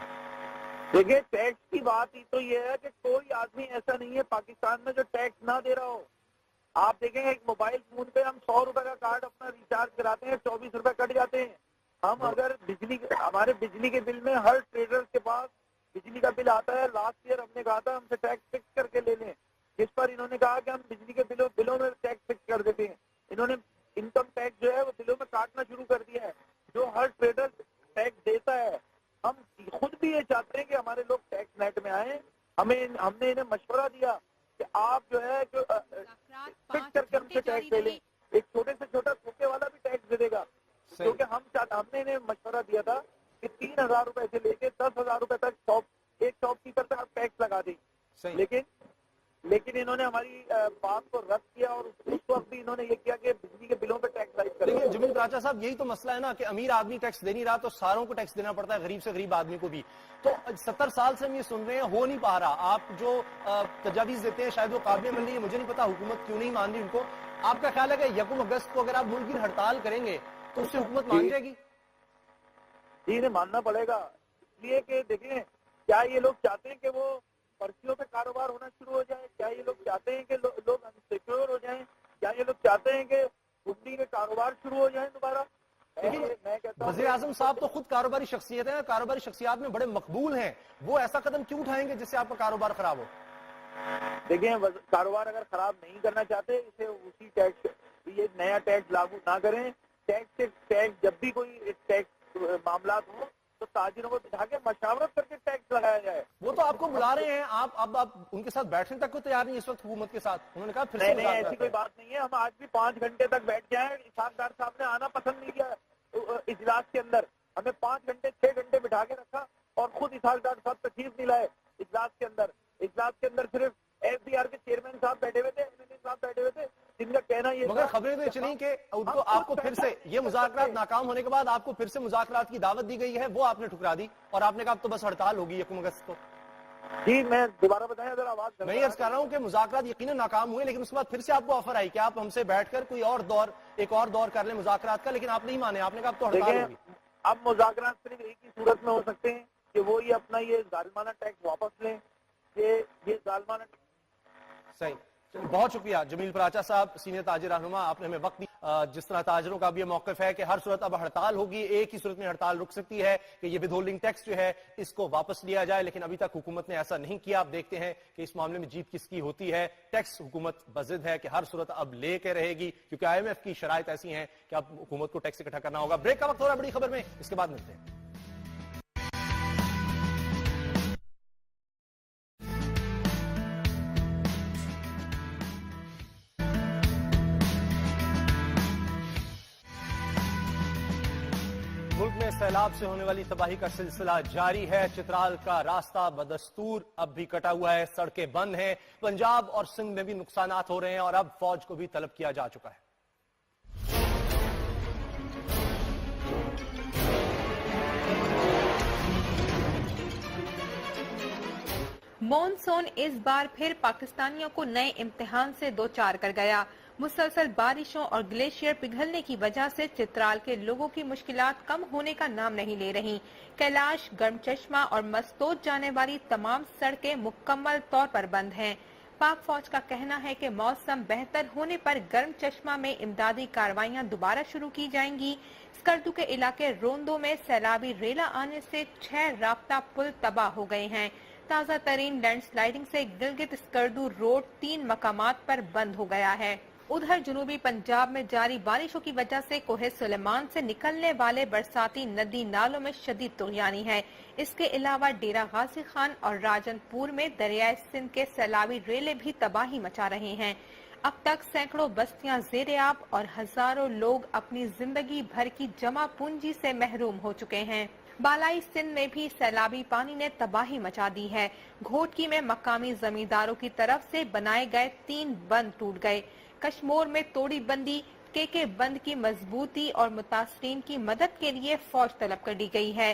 دیکھیں ٹیکس کی بات ہی تو یہ ہے کہ کوئی آدمی ایسا نہیں ہے پاکستان میں جو ٹیکس نہ دے رہا ہو. آپ دیکھیں ایک موبائل فون پہ ہم 100 روپے کا کارڈ اپنا ریچارج کراتے ہیں، 24 روپے کٹ جاتے ہیں. ہم اگر ہمارے بجلی کے بل میں ہر ٹریڈر کے پاس بجلی کا بل آتا ہے. لاسٹ ایئر ہم نے کہا تھا ہم سے ٹیکس فکس کر کے لے لیں، جس پر انہوں نے کہا کہ ہم بجلی کے بلوں میں ٹیکس فکس کر دیتے ہیں. انہوں نے انکم ٹیکس جو ہے وہ بلوں میں کاٹنا شروع کر دیا ہے، جو ہر ٹریڈر ٹیکس دیتا ہے. ہم خود بھی یہ چاہتے ہیں کہ ہمارے لوگ ٹیکس نیٹ میں آئیں. ہم نے انہیں مشورہ دیا کہ آپ جو ہے جو فکس کر کے ہم سے ٹیکس لے لیں. ایک چھوٹے سے چھوٹا تھوکے والا بھی ٹیکس دے دے گا، کیونکہ ہم نے انہیں مشورہ دیا تھا کہ 3,000 روپے سے لے کے 10,000 روپے تک ایک شاپ کیپر تک آپ ٹیکس لگا دیں. لیکن انہوں نے ہماری بات کو رد کیا اور اس وقت بھی انہوں نے یہ کیا کہ بجلی کے بلوں پہ ٹیکس رائز کر دیکھیں جمیل پراچا صاحب، یہی تو مسئلہ ہے نا کہ امیر آدمی ٹیکس دے نہیں رہا تو ساروں کو ٹیکس دینا پڑتا ہے، غریب سے غریب آدمی کو بھی. تو 70 سال سے ہم یہ سن رہے ہیں، ہو نہیں پا رہا. آپ جو تجاویز دیتے ہیں شاید وہ قابل عمل نہیں ہے، مجھے نہیں پتا حکومت کیوں نہیں مان رہی ان کو. آپ کا خیال ہے کہ 1 اگست کو اگر آپ ملک کی ہڑتال کریں گے تو اس سے حکومت مان جائے گی؟ جی انہیں ماننا پڑے گا، اس لیے کہ دیکھیں کیا یہ لوگ چاہتے ہیں کہ وہ پرچیوں پہ کاروبار ہونا شروع ہو جائے؟ کیا یہ لوگ چاہتے ہیں کہ لوگ انسیکیور ہو جائیں؟ کیا یہ لوگ چاہتے ہیں کہ کنڈی کے کاروبار شروع ہو جائیں دوبارہ؟ وزیر اعظم صاحب تو خود کاروباری شخصیت ہیں، کاروباری شخصیات میں بڑے مقبول ہیں، وہ ایسا قدم کیوں اٹھائیں گے جس سے آپ کا کاروبار خراب ہو؟ دیکھیں کاروبار اگر خراب نہیں کرنا چاہتے اسے اسی ٹیکس یہ نیا ٹیکس لاگو نہ کریں. ٹیکس جب بھی کوئی ٹیکس معاملات ہوں تو تاجروں کو بٹھا کے مشاورت کر کے ٹیکس لگایا جائے. وہ تو آپ کو بلا رہے ہیں، آپ ان کے ساتھ بیٹھنے تک کو تیار نہیں اس وقت حکومت کے ساتھ. انہوں نے کہا پھر سے نہیں ایسی کوئی بات نہیں ہے. ہم آج بھی 5 گھنٹے تک بیٹھ جائیں. اسحاق ڈار صاحب نے آنا پسند نہیں کیا اجلاس کے اندر. ہمیں 5 گھنٹے 6 گھنٹے بٹھا کے رکھا اور خود اسحاق ڈار صاحب تشریف نہیں لائے اجلاس کے اندر. اجلاس کے اندر صرف ایف ڈی آر کے چیئرمین صاحب بیٹھے ہوئے تھے، ایم ایل اے صاحب بیٹھے ہوئے تھے، جن کا کہنا یہ مگر خبریں تو چلیں کہ آپ کو پھر سے یہ مذاکرات ناکام ہونے کے بعد آپ کو پھر سے مذاکرات کی دعوت دی گئی ہے، وہ آپ نے ٹھکرا دی اور آپ نے کہا اب تو بس ہڑتال ہوگی 1 اگست کو. جی میں دوبارہ بتائیں اگر آواز میں یہ عرض کر رہا ہوں کہ مذاکرات یقیناً ناکام ہوئے، لیکن اس کے بعد پھر سے آپ کو آفر آئی کہ آپ ہم سے بیٹھ کر کوئی ایک اور دور کر لیں مذاکرات کا، لیکن آپ نہیں مانے. آپ نے کہا اب تو ہڑتال ہوگی. اب مذاکرات صرف ایک ہی صورت میں ہو سکتے ہیں کہ وہ یہ اپنا یہ ظالمانہ ٹیکس واپس لیں. یہ ظالمانہ صحیح. بہت شکریہ جمیل پراچا صاحب، سینئر تاجر رہنما، آپ نے ہمیں وقت دی. جس طرح تاجروں کا بھی یہ موقف ہے کہ ہر صورت اب ہڑتال ہوگی، ایک ہی صورت میں ہڑتال رک سکتی ہے کہ یہ ود ہولڈنگ ٹیکس جو ہے اس کو واپس لیا جائے، لیکن ابھی تک حکومت نے ایسا نہیں کیا. اب دیکھتے ہیں کہ اس معاملے میں جیت کس کی ہوتی ہے. ٹیکس حکومت بضد ہے کہ ہر صورت اب لے کے رہے گی، کیونکہ آئی ایم ایف کی شرائط ایسی ہیں کہ اب حکومت کو ٹیکس اکٹھا کرنا ہوگا. بریک کا وقت ہو رہا ہے بڑی خبر میں، اس کے بعد ملتے ہیں. ملک میں سیلاب سے ہونے والی تباہی کا سلسلہ جاری ہے. چترال کا راستہ بدستور اب بھی کٹا ہوا ہے، سڑکیں بند ہیں. پنجاب اور سندھ میں بھی نقصانات ہو رہے ہیں اور اب فوج کو بھی طلب کیا جا چکا ہے. مونسون اس بار پھر پاکستانیوں کو نئے امتحان سے دوچار کر گیا. مسلسل بارشوں اور گلیشیئر پگھلنے کی وجہ سے چترال کے لوگوں کی مشکلات کم ہونے کا نام نہیں لے رہی. کیلاش، گرم چشمہ اور مستوت جانے والی تمام سڑکیں مکمل طور پر بند ہیں. پاک فوج کا کہنا ہے کہ موسم بہتر ہونے پر گرم چشمہ میں امدادی کاروائیاں دوبارہ شروع کی جائیں گی. اسکردو کے علاقے روندو میں سیلابی ریلا آنے سے 6 رابطہ پل تباہ ہو گئے ہیں. تازہ ترین لینڈ سلائیڈنگ سے گلگت اسکردو روڈ 3 مقامات پر بند ہو گیا ہے. ادھر جنوبی پنجاب میں جاری بارشوں کی وجہ سے کوہ سلیمان سے نکلنے والے برساتی ندی نالوں میں شدید طغیانی ہے. اس کے علاوہ ڈیرہ غازی خان اور راجن پور میں دریائے سندھ کے سیلابی ریلے بھی تباہی مچا رہے ہیں. اب تک سینکڑوں بستیاں زیر آب اور ہزاروں لوگ اپنی زندگی بھر کی جمع پونجی سے محروم ہو چکے ہیں. بالائی سندھ میں بھی سیلابی پانی نے تباہی مچا دی ہے. گھوٹکی میں مقامی زمینداروں کی طرف سے بنائے گئے 3 بند ٹوٹ گئے. کشمور میں توڑی بندی کے بند کی مضبوطی اور متاثرین کی مدد کے لیے فوج طلب کر دی گئی ہے.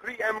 3M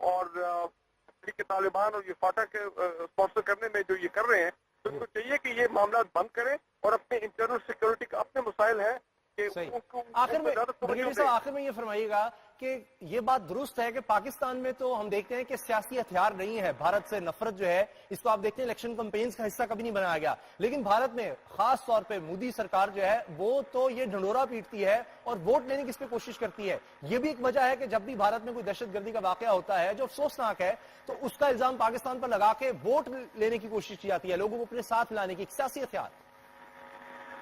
اور تحریک طالبان اور یہ فاٹا کے اسپانسر کرنے میں جو یہ کر رہے ہیں، تو ان کو چاہیے کہ یہ معاملات بند کریں اور اپنے انٹرنل سیکورٹی کا اپنے مسائل ہیں کہ آخر میں یہ فرمائیے گا کہ یہ بات درست ہے کہ پاکستان میں تو ہم دیکھتے ہیں کہ سیاسی ہتھیار نہیں ہے، بھارت سے نفرت جو ہے اس کو آپ دیکھتے ہیں الیکشن کمپینز کا حصہ کبھی نہیں بنایا گیا، لیکن بھارت میں خاص طور پہ مودی سرکار جو ہے وہ تو یہ ڈھنڈورا پیٹتی ہے اور ووٹ لینے کی اس پہ کوشش کرتی ہے۔ یہ بھی ایک وجہ ہے کہ جب بھی بھارت میں کوئی دہشت گردی کا واقعہ ہوتا ہے جو افسوسناک ہے تو اس کا الزام پاکستان پر لگا کے ووٹ لینے کی کوشش کی جاتی ہے، لوگوں کو اپنے ساتھ لانے کی، ایک سیاسی ہتھیار۔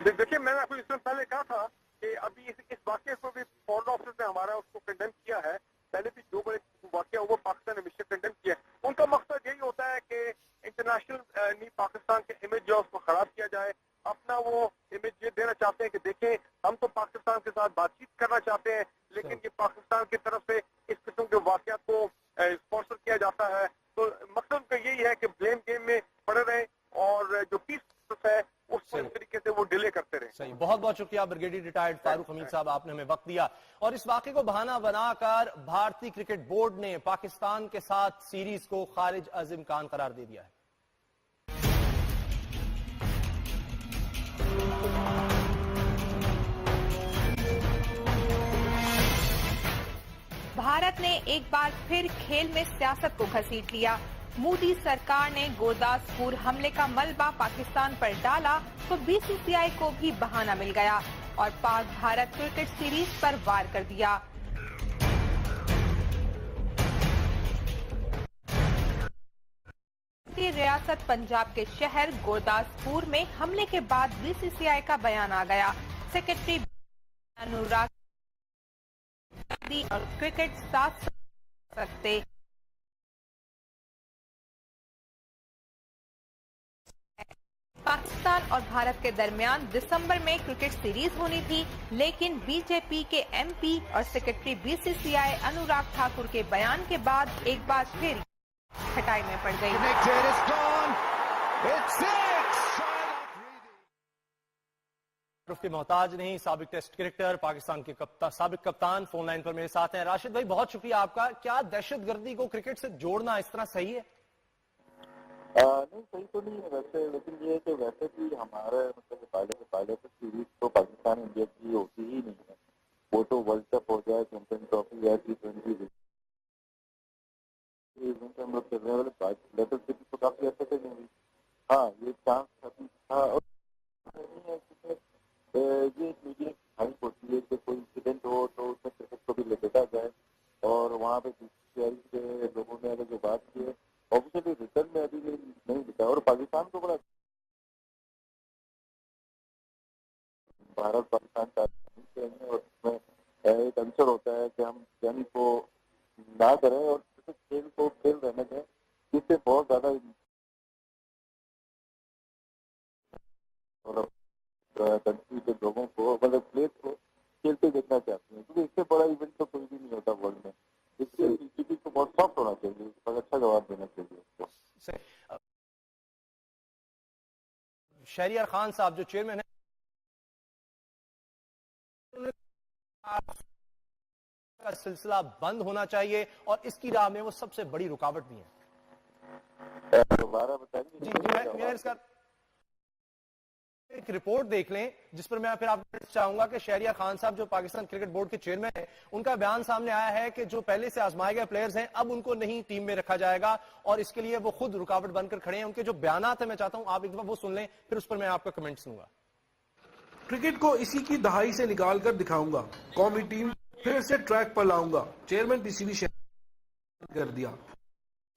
دیکھیے میں نے آپ کو اس میں پہلے کہا تھا کہ ابھی اس واقعے کو بھی فورن آفس نے ہمارا اس کو کنڈیم کیا ہے، پہلے بھی جو بڑے واقعہ ہوا پاکستان نے ہمیشہ کنڈیم کیا ہے۔ ان کا مقصد یہی ہوتا ہے کہ انٹرنیشنل پاکستان کے امیج جو ہے اس کو خراب کیا جائے، اپنا وہ امیج یہ دینا چاہتے ہیں کہ دیکھیں ہم تو پاکستان کے ساتھ بات چیت کرنا چاہتے ہیں لیکن یہ پاکستان کی طرف سے اس قسم کے واقعات کو اسپانسر کیا جاتا ہے، تو مقصد ان کا یہی ہے کہ بلیم گیم میں پڑے رہیں اور جو پیس ہے اس کو اس طریقے سے وہ ڈیلے کرتے رہے۔ صحیح، بہت بہت شکریہ برگیڈیئر ریٹائرڈ فاروق حمید صاحب، آپ نے ہمیں وقت دیا اور اس واقعے کو بہانہ بنا کر بھارتی کرکٹ بورڈ نے پاکستان کے ساتھ سیریز کو خارج از امکان قرار دے دیا ہے۔ بھارت نے ایک بار پھر کھیل میں سیاست کو گھسیٹ لیا۔ مودی سرکار نے گورداسپور حملے کا ملبہ پاکستان پر ڈالا تو بی سی سی آئی کو بھی بہانہ مل گیا اور پاک بھارت کرکٹ سیریز پر وار کر دیا۔ ریاست پنجاب کے شہر گورداسپور میں حملے کے بعد بی سی سی آئی کا بیان آ گیا۔ سیکرٹری انوراگ اور کرکٹ ساتھ سکتے۔ پاکستان اور بھارت کے درمیان دسمبر میں کرکٹ سیریز ہونی تھی، لیکن بی جے پی کے ایم پی اور سیکرٹری بی سی سی آئی انوراگ ٹھاکر کے بیان کے بعد ایک بار پھر کھٹائی میں پڑ گئی۔ کے محتاج نہیں، سابق ٹیسٹ کرکٹر پاکستان کے سابق کپتان فون لائن پر میرے ساتھ ہیں۔ راشد بھائی بہت شکریہ آپ کا۔ کیا دہشت گردی کو کرکٹ سے جوڑنا اس طرح صحیح ہے؟ نہیں صحیح تو نہیں ہے ویسے، لیکن یہ ہے کہ ویسے بھی ہمارے مطلب پہلے سے سیریز تو پاکستان انڈیا کی ہوتی ہی نہیں ہے، وہ تو ورلڈ کپ ہو جائے، چیمپئن ٹرافی یا T20 ہم لوگ کر رہے ہیں، لیٹر سیریز تو کافی عرصے سے نہیں ہوئی۔ ہاں یہ چانس ابھی تھا اور یہ میڈیا کی خواہش ہوتی ہے کہ کوئی انسیڈنٹ ہو تو اس میں کرکٹ کو بھی لپیٹا جائے، اور وہاں پہ کے لوگوں نے اگر جو بات کی ہے آفیشلی ریٹرن میں ابھی نہیں دکھا، اور پاکستان کو بڑا بھارت پاکستان کا اور اس میں ایک عنصر ہوتا ہے کہ ہم جنگ کو نہ کریں اور کھیل کو کھیل رہنے دیں، جس سے بہت زیادہ کنٹری کے لوگوں کو مطلب پلیئر کو کھیلتے دیکھنا چاہتے ہیں، کیونکہ اس سے بڑا ایونٹ تو کوئی بھی نہیں ہوتا ورلڈ میں۔ اس سے ٹی وی کو بہت سافٹ ہونا چاہیے، بہت اچھا جواب دینا چاہیے اس کو۔ شہریار خان صاحب جو چیئرمین ہیں کا سلسلہ بند ہونا چاہیے اور اس کی راہ میں وہ سب سے بڑی رکاوٹ بھی ہے۔ دوبارہ بتائیے۔ جی میں اس کا ایک رپورٹ دیکھ لیں جس پر میں پھر آپ کو چاہوں گا کہ شہریار خان صاحب جو پاکستان کرکٹ بورڈ کے چیئرمین ہیں، ان کا بیان سامنے آیا ہے کہ جو پہلے سے آزمائے گئے پلیئرز ہیں اب ان کو نہیں ٹیم میں رکھا جائے گا اور اس کے لیے وہ خود رکاوٹ بن کر کھڑے ہیں۔ ان کے جو بیانات ہیں میں چاہتا ہوں آپ ایک دفعہ وہ سن لیں، پھر اس پر میں آپ کا کمنٹ سنوں گا۔ کرکٹ کو اسی کی دہائی سے نکال کر دکھاؤں گا، قومی ٹیم پھر سے ٹریک پر لاؤں گا، چیئرمین پی سی بی کر دیا۔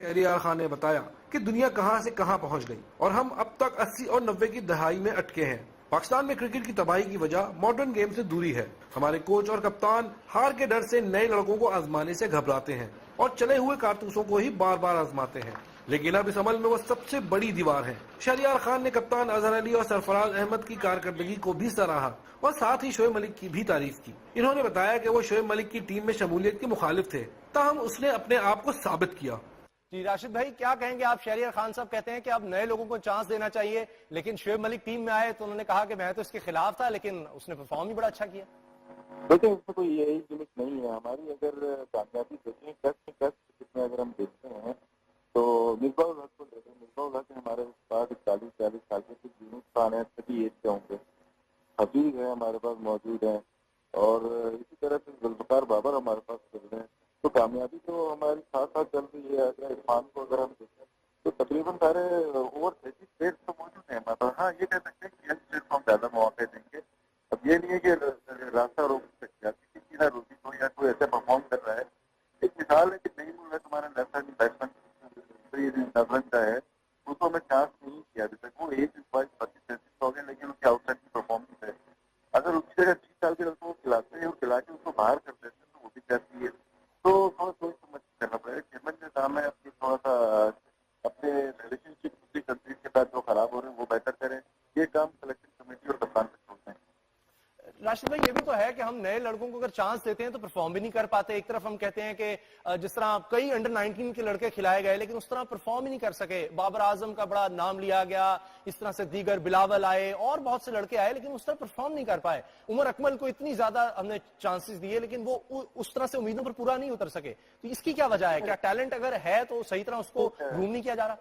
شہریار خان نے بتایا کہ دنیا کہاں سے کہاں پہنچ گئی اور ہم اب تک 80 اور 90 کی دہائی میں اٹکے ہیں۔ پاکستان میں کرکٹ کی تباہی کی وجہ ماڈرن گیم سے دوری ہے۔ ہمارے کوچ اور کپتان ہار کے ڈر سے نئے لڑکوں کو آزمانے سے گھبراتے ہیں اور چلے ہوئے کارتوسوں کو ہی بار بار آزماتے ہیں، لیکن اب اس عمل میں وہ سب سے بڑی دیوار ہے۔ شہریار خان نے کپتان اظہر علی اور سرفراز احمد کی کارکردگی کو بھی سراہا اور ساتھ ہی شعیب ملک کی بھی تعریف کی۔ انہوں نے بتایا کہ وہ شعیب ملک کی ٹیم میں شمولیت کے مخالف تھے، تاہم اس نے اپنے آپ کو ثابت کیا۔ جی راشد بھائی کیا کہیں گے آپ؟ شہریار خان صاحب کہتے ہیں کہ اب نئے لوگوں کو چانس دینا چاہیے، لیکن شعیب ملک ٹیم میں آئے تو انہوں نے کہا کہ میں تو اس کے خلاف تھا لیکن اس نے پرفارم بھی بڑا اچھا کیا۔ دیکھیں اس میں کوئی یہی جمک نہیں ہے، ہماری اگر کامیابی دیکھیں ٹیسٹ جس میں اگر ہم ہمارے ساتھ ساتھ چل رہی ہے. اگر عرفان کو اگر ہم دیکھیں تو تقریباً سارے اوور 30 اسٹیٹس تو موجود ہیں ہمارے پاس. ہاں یہ کہہ سکتے ہیں کہ اسٹیٹ کو ہم زیادہ مواقع دیں گے. اب یہ نہیں ہے کہ راستہ روک سکتے ہیں کسی نہ روکی کو یا کوئی ایسا پرفارم کر رہا ہے. ایک مثال ہے کہ نئی ملک ہے تمہارا لیفٹ ہینڈ بیٹسمین نظرن کا ہے, اس کو ہمیں چانس نہیں کیا ابھی تک. وہ ایج 32-33 ہو گئے لیکن اس کے آؤٹ سائڈ کی پرفارمنس ہے. اگر اس کی جگہ 30 سال کے لڑکوں کو کھلاتے ہیں اور کھلا کے اس کو باہر کر دیتے ہیں تو وہ بھی کہتی ہے. تو تھوڑا سوچ سمجھ کرنا پڑے گا. چیئرمین کا کام ہے اپنی تھوڑا سا اپنے ریلیشن شپ دوسری کنٹریز کے ساتھ جو خراب ہو رہے ہیں وہ بہتر کریں. یہ کام سلیکشن کمیٹی اور کپتان پہ چھوڑتے ہیں. راشد بھائی یہ بھی تو ہے کہ ہم نئے لڑکوں کو اگر چانس دیتے ہیں تو پرفارم بھی نہیں کر پاتے. ایک طرف ہم کہتے ہیں کہ جس طرح کئی انڈر 19 کے لڑکے کھلائے گئے لیکن اس طرح پرفارم ہی نہیں کر سکے. بابر اعظم کا بڑا نام لیا گیا, اس طرح سے دیگر بلاول آئے اور بہت سے لڑکے آئے لیکن اس طرح پرفارم نہیں کر پائے. عمر اکمل کو اتنی زیادہ ہم نے چانسز دیے لیکن وہ اس طرح سے امیدوں پر پورا نہیں اتر سکے. تو اس کی کیا وجہ ہے؟ کیا ٹیلنٹ اگر ہے تو صحیح طرح اس کو روم نہیں کیا جا رہا؟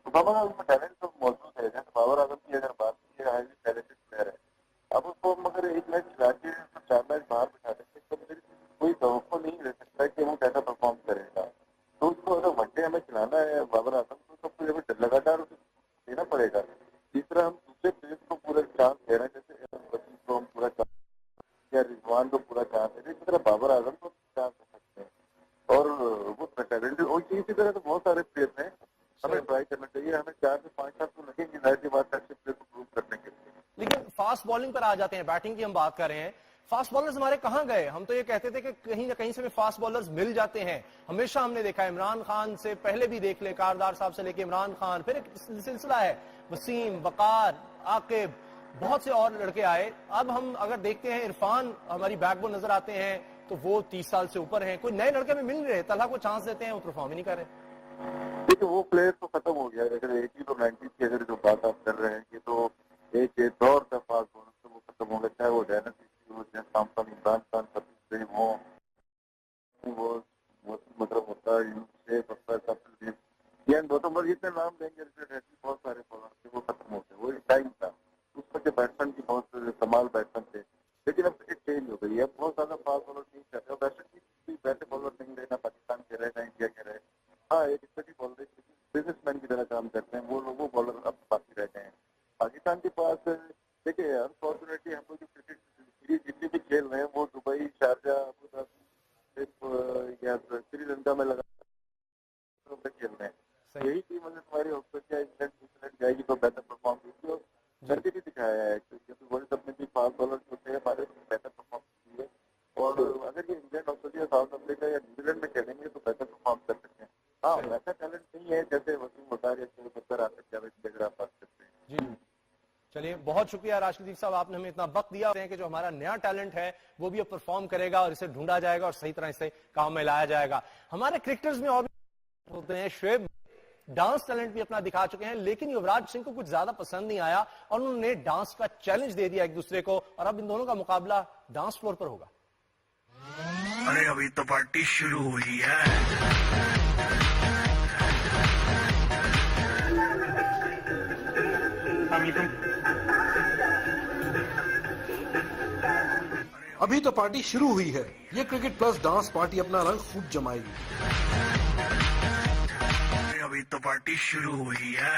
بابر اعظم کا ٹیلنٹ تو موجود ہے. جیسے بابر اعظم کی اگر بات کی ہے ہائیلی ٹیلنٹڈ پلیئر ہے. اب اس کو مگر ایک میچ کھلا کے 4 میچ باہر بٹھا دیں گے تو کوئی توقع نہیں رہ سکتا کہ وہ کیسا پرفارم کرے گا. تو اس کو اگر ون ڈے ہمیں کھلانا ہے بابر اعظم کو سب کو لگاتار اسے دینا پڑے گا. جس طرح ہم دوسرے پلیئرس کو پورا چانس دے رہے ہیں, جیسے وسیم کو ہم پورا چانس یا رضوان کو پورا چانس دے رہے ہیں, اسی طرح بابر اعظم کو چانس دے سکتے ہیں. اور وہ ٹیلنٹ اور اسی طرح تو بہت سارے پلیئرس ہیں. ہمیں ٹرائی کرنا چاہیے. ہمیں 4 سے 5 سال تو لگیں گے ظاہر سی بات ہے اچھے پلیئر کو پروو کرنے کے لیے. لیکن فاسٹ بالنگ پر آ جاتے ہیں, بیٹنگ کی ہم بات کر رہے ہیں. فاسٹ بالرز ہمارے کہاں گئے؟ ہم تو یہ کہتے تھے کہ کہیں نہ کہیں سے فاسٹ بالرز مل جاتے ہیں. ہمیشہ ہم نے دیکھا عمران خان سے پہلے بھی دیکھ لے, کاردار صاحب سے لے کے عمران خان, پھر ایک سلسلہ ہے وسیم, وقار, عاقب, بہت سے اور لڑکے آئے. اب ہم اگر دیکھتے ہیں عرفان ہماری بیک بون نظر آتے ہیں تو وہ 30 سال سے اوپر ہیں. کوئی نئے لڑکے میں مل رہے, طلحہ کو چانس دیتے ہیں وہ پرفارم ہی نہیں کر رہے. دیکھیں وہ پلیئر تو ختم ہو گیا. اگر 80 تو 90 کی اگر جو بات آپ کر رہے ہیں کہ تو ایک دور کا فاسٹ بولر تو وہ ختم ہو گیا. چاہے وہ ڈائناسٹی ہو, چاہے سامسن, عمران خان, کپل دیو ہو, وہ مطلب ہوتا ہے گوتم بدھ, جتنے نام لیں گے بہت سارے بالر تھے وہ ختم ہو گئے. وہ ایک ٹائم تھا اس میں کے بیٹسمین کی بہت کمال بیٹسمین تھے لیکن اب کرکٹ چینج ہو گئی ہے. بہت زیادہ فاسٹ بالر نہیں چاہتے. اور ویسے بھی ویسے بالر نہیں رہے, نہ پاکستان کے رہے نہ انڈیا کے رہے. ہاں ایک اسٹڈی بالر بزنس مین کی طرح کام کرتے ہیں وہ بالر اب باقی رہ گئے ہیں. پاکستان کے پاس دیکھیں انفارچونیٹلی ہم لوگ جو کرکٹ سیریز جتنی بھی کھیل رہے ہیں وہ دبئی, شارجہ, ابو ظبی یا سری لنکا میں لگا کھیل رہے ہیں. یہی ٹیم اگر تمہاری ہو سکتی ہے انگلینڈ جائے گی تو بہتر پرفارم کی اور کر کے بھی دکھایا ہے. کیونکہ ورلڈ کپ میں بھی فاسٹ بالر ہوتے ہیں ہمارے بہتر پرفارم کی ہے. اور اگر یہ انگلینڈ, آسٹریلیا, ساؤتھ افریقہ یا نیوزی لینڈ میں کھیلیں گے تو بہتر پرفارم کر سکتے ہیں. ہاں ویسا ٹیلنٹ نہیں ہے جیسے وسیم وقار یا بکر عاقب جاوید اگر آپ بات کرتے ہیں. جی چلیے, بہت شکریہ راشد صاحب, آپ نے ہمیں اتنا وقت دیا کہ جو ہمارا نیا ٹیلنٹ ہے وہ بھی اب پرفارم کرے گا اور اسے ڈھونڈا جائے گا اور صحیح طرح اسے کام میں لایا جائے گا. ہمارے کرکٹرز میں اور بھی ہوتے ہیں. شعیب ڈانس ٹیلنٹ بھی اپنا دکھا چکے ہیں لیکن یوراج سنگھ کو کچھ زیادہ پسند نہیں آیا اور انہوں نے ڈانس کا چیلنج دے دیا ایک دوسرے کو اور اب ان دونوں کا مقابلہ ڈانس فلور پر ہوگا. ارے ابھی تو پارٹی شروع ہوئی ہے. ابھی تو پارٹی شروع ہوئی ہے. یہ کرکٹ پلس ڈانس پارٹی اپنا رنگ خوب جمائے گی. ابھی تو پارٹی شروع ہوئی ہے.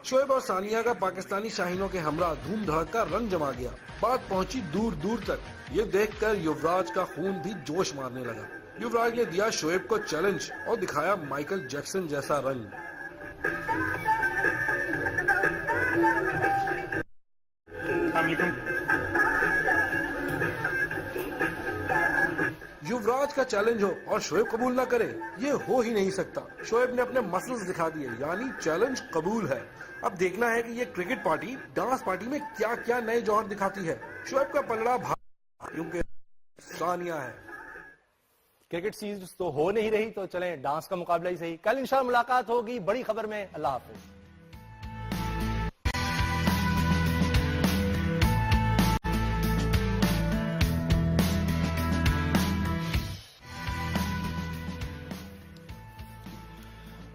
شعیب اور ثانیہ کا پاکستانی شاہینوں کے ہمراہ دھوم دھڑک کا رنگ جما گیا. بات پہنچی دور دور تک. یہ دیکھ کر یوراج کا خون بھی جوش مارنے لگا. یوراج نے دیا شعیب کو چیلنج اور دکھایا مائیکل جیکسن جیسا رنگ. یوراج کا چیلنج ہو اور شعیب قبول نہ کرے یہ ہو ہی نہیں سکتا. شعیب نے اپنے مسلز دکھا دیے یعنی چیلنج قبول ہے. اب دیکھنا ہے کہ یہ کرکٹ پارٹی ڈانس پارٹی میں کیا کیا نئے جوہر دکھاتی ہے. شعیب کا پلڑا کیونکہ ثانیہ ہے. کرکٹ سیریز تو ہو نہیں رہی تو چلیں ڈانس کا مقابلہ ہی صحیح. کل انشاءاللہ ملاقات ہوگی بڑی خبر میں. اللہ حافظ.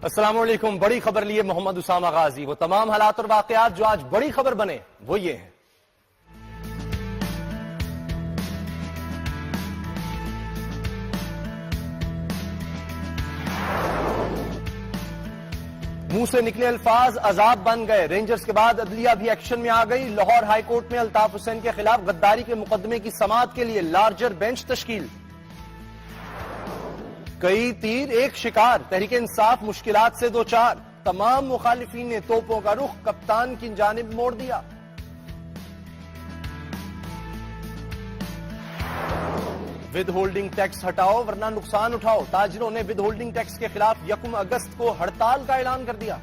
السلام علیکم. بڑی خبر لیے محمد اسامہ غازی. وہ تمام حالات اور واقعات جو آج بڑی خبر بنے وہ یہ ہیں. منہ سے نکلے الفاظ عذاب بن گئے. رینجرز کے بعد عدلیہ بھی ایکشن میں آ گئی. لاہور ہائی کورٹ میں الطاف حسین کے خلاف غداری کے مقدمے کی سماعت کے لیے لارجر بینچ تشکیل. کئی تیر ایک شکار. تحریک انصاف مشکلات سے دوچار. تمام مخالفین نے توپوں کا رخ کپتان کی جانب موڑ دیا. ود ہولڈنگ ٹیکس ہٹاؤ ورنہ نقصان اٹھاؤ. تاجروں نے ود ہولڈنگ ٹیکس کے خلاف 1 اگست کو ہڑتال کا اعلان کر دیا.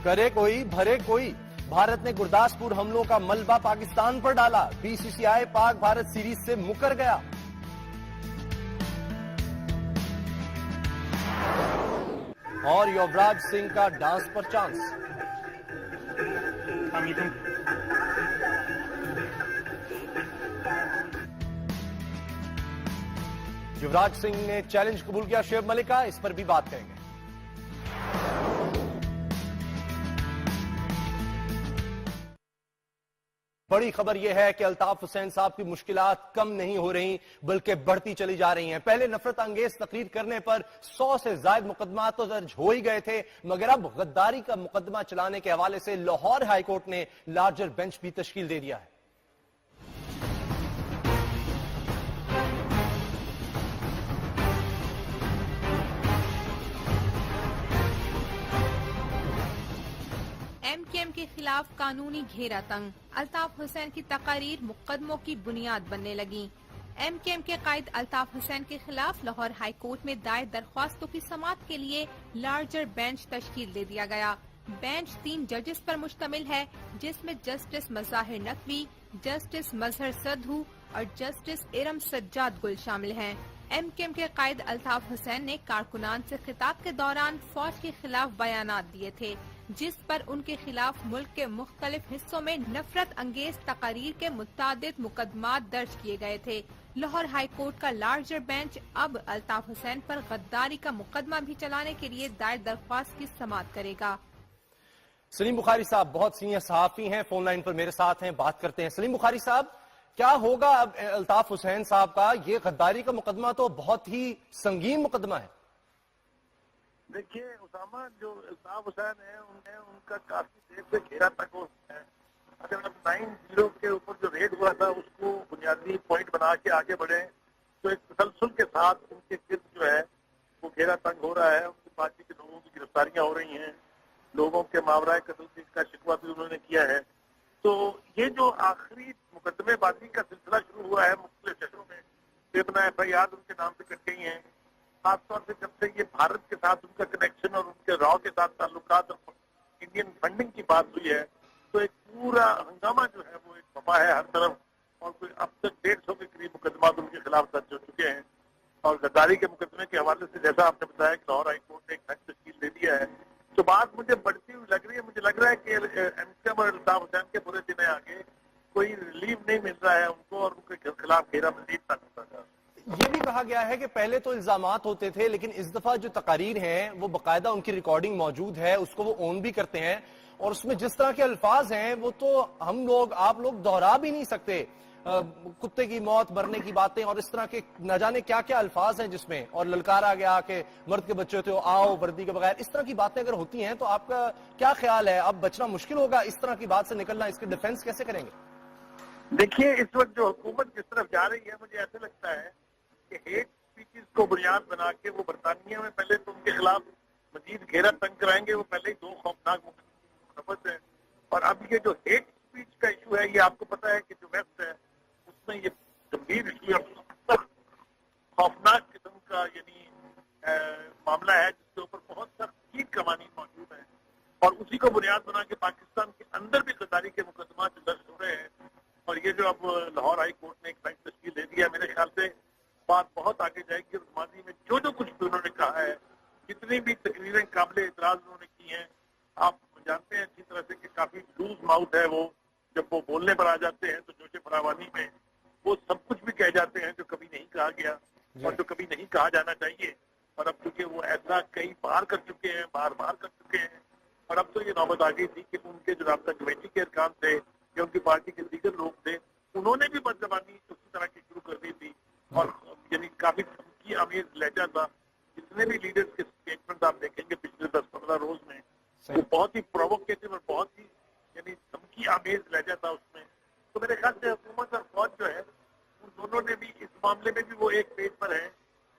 کرے کوئی بھرے کوئی. بھارت نے گرداسپور حملوں کا ملبہ پاکستان پر ڈالا. بی سی سی آئی پاک بھارت سیریز سے مکر گیا. اور یوراج سنگھ کا ڈانس پر چانس. یوراج سنگھ نے چیلنج قبول کیا شعیب ملک کا. اس پر بھی بات کریں گے. بڑی خبر یہ ہے کہ الطاف حسین صاحب کی مشکلات کم نہیں ہو رہی بلکہ بڑھتی چلی جا رہی ہیں. پہلے نفرت انگیز تقریر کرنے پر 100 سے زائد مقدمات تو درج ہو ہی گئے تھے، مگر اب غداری کا مقدمہ چلانے کے حوالے سے لاہور ہائی کورٹ نے لارجر بینچ بھی تشکیل دے دیا ہے. ایم کیو ایم کے خلاف قانونی گھیرا تنگ. الطاف حسین کی تقاریر مقدموں کی بنیاد بننے لگیں. ایم کیو ایم کے قائد الطاف حسین کے خلاف لاہور ہائی کورٹ میں دائر درخواستوں کی سماعت کے لیے لارجر بینچ تشکیل دے دیا گیا. بینچ 3 ججز پر مشتمل ہے، جس میں جسٹس مظاہر نقوی، جسٹس مظہر سدھو اور جسٹس ارم سجاد گل شامل ہیں. ایم کیو ایم کے قائد الطاف حسین نے کارکنان سے خطاب کے دوران فوج کے خلاف بیانات دیے تھے، جس پر ان کے خلاف ملک کے مختلف حصوں میں نفرت انگیز تقاریر کے متعدد مقدمات درج کیے گئے تھے. لاہور ہائی کورٹ کا لارجر بینچ اب الطاف حسین پر غداری کا مقدمہ بھی چلانے کے لیے دائر درخواست کی سماعت کرے گا. سلیم بخاری صاحب بہت سینئر صحافی ہیں، فون لائن پر میرے ساتھ ہیں، بات کرتے ہیں. سلیم بخاری صاحب، کیا ہوگا اب الطاف حسین صاحب کا؟ یہ غداری کا مقدمہ تو بہت ہی سنگین مقدمہ ہے. دیکھیے اسامہ، جو الطاف حسین ہیں ان کا کافی دیر سے گھیرا تک ہے. اگر اب 9-0 کے اوپر جو ریڈ ہوا تھا اس کو بنیادی پوائنٹ بنا کے آگے بڑھے تو ایک تسلسل کے ساتھ ان کے گرد جو ہے وہ گھیرا تنگ ہو رہا ہے. ان کی پارٹی کے لوگوں کی گرفتاریاں ہو رہی ہیں، لوگوں کے ماورائے قتل کا شکوہ بھی انہوں نے کیا ہے. تو یہ جو آخری مقدمے بازی کا سلسلہ شروع ہوا ہے مختلف شہروں میں، بے پناہ ایف آئی آر ان کے نام سے کٹ گئی ہیں. خاص طور سے جب سے یہ بھارت کے ساتھ ان کا کنیکشن اور ان کے راؤ کے ساتھ تعلقات اور انڈین فنڈنگ کی بات ہوئی ہے تو ایک پورا ہنگامہ جو ہے وہ ایک وبا ہے ہر طرف. اور کوئی اب تک 150 کے قریب مقدمات ان کے خلاف درج ہو چکے ہیں. اور غداری کے مقدمے کے حوالے سے جیسا آپ نے بتایا کہ لاہور ہائی کورٹ نے ایک بینچ تشکیل دے دیا ہے، تو بات مجھے بڑھتی ہوئی لگ رہی ہے. مجھے لگ رہا ہے کہ ایم کیو ایم اور الطاف حسین کے برے دن آگے کوئی ریلیف نہیں مل رہا ہے ان کو، اور ان کے خلاف گھیرا مزید تک ہوتا ہے. یہ بھی کہا گیا ہے کہ پہلے تو الزامات ہوتے تھے، لیکن اس دفعہ جو تقاریر ہیں وہ باقاعدہ ان کی ریکارڈنگ موجود ہے، اس کو وہ اون بھی کرتے ہیں، اور اس میں جس طرح کے الفاظ ہیں وہ تو آپ لوگ دہرا بھی نہیں سکتے. کتے کی موت، مرنے کی باتیں اور اس طرح کے نہ جانے کیا کیا الفاظ ہیں جس میں، اور للکارا گیا کہ مرد کے بچے ہوتے ہو آؤ وردی کے بغیر. اس طرح کی باتیں اگر ہوتی ہیں تو آپ کا کیا خیال ہے؟ اب بچنا مشکل ہوگا اس طرح کی بات سے نکلنا، اس کے ڈیفنس کیسے کریں گے؟ دیکھیے اس وقت جو حکومت جس طرف جا رہی ہے مجھے ایسے لگتا ہے کہ ہیٹ اسپیچز کو بنیاد بنا کے وہ برطانیہ میں پہلے تو ان کے خلاف مزید گھیرا تنگ کرائیں گے. وہ پہلے ہی 2 خوفناک مقدمات ہیں، اور اب یہ جو ہیٹ اسپیچ کا ایشو ہے یہ آپ کو پتا ہے کہ جو ویسٹ ہے اس میں یہ گمبھیر ایشو ہے، خوفناک قسم کا یعنی معاملہ ہے جس کے اوپر بہت سخت قوانین موجود ہیں. اور اسی کو بنیاد بنا کے پاکستان کے اندر بھی غداری کے مقدمات درج ہو رہے ہیں. اور یہ جو اب لاہور ہائی کورٹ نے ایک بینچ تشکیل دے دیا، میرے خیال سے بات بہت آگے جائے گی. اور ماضی میں جو کچھ بھی انہوں نے کہا ہے، جتنی بھی تقریریں قابل اعتراض انہوں نے کی ہیں، آپ جانتے ہیں اچھی طرح سے کہ کافی لوز ماؤتھ ہے وہ. جب وہ بولنے پر آ جاتے ہیں تو جوش فراوانی میں وہ سب کچھ بھی کہہ جاتے ہیں جو کبھی نہیں کہا گیا اور جو کبھی نہیں کہا جانا چاہیے. اور اب چونکہ وہ ایسا کئی بار کر چکے ہیں، بار کر چکے ہیں، اور اب تو یہ نوبت آ گئی تھی کہ ان کے جو رابطہ کمیٹی کے ارکان تھے یا ان کی پارٹی کے دیگر لوگ تھے، انہوں نے بھی بد زبانی اسی طرح کی شروع کر دی تھی. اور یعنی کافی وجہ تھا جتنے بھی لیڈرز کے اسٹیٹمنٹ آپ دیکھیں گے پچھلے 10-15 روز میں وہ بہت ہی پرووکیٹو اور بہت ہی یعنی دھمکی آمیز لہجہ تھا اس میں. تو میرے خیال سے حکومت اور فوج جو ہے ان دونوں نے بھی اس معاملے میں بھی وہ ایک پیج پر ہے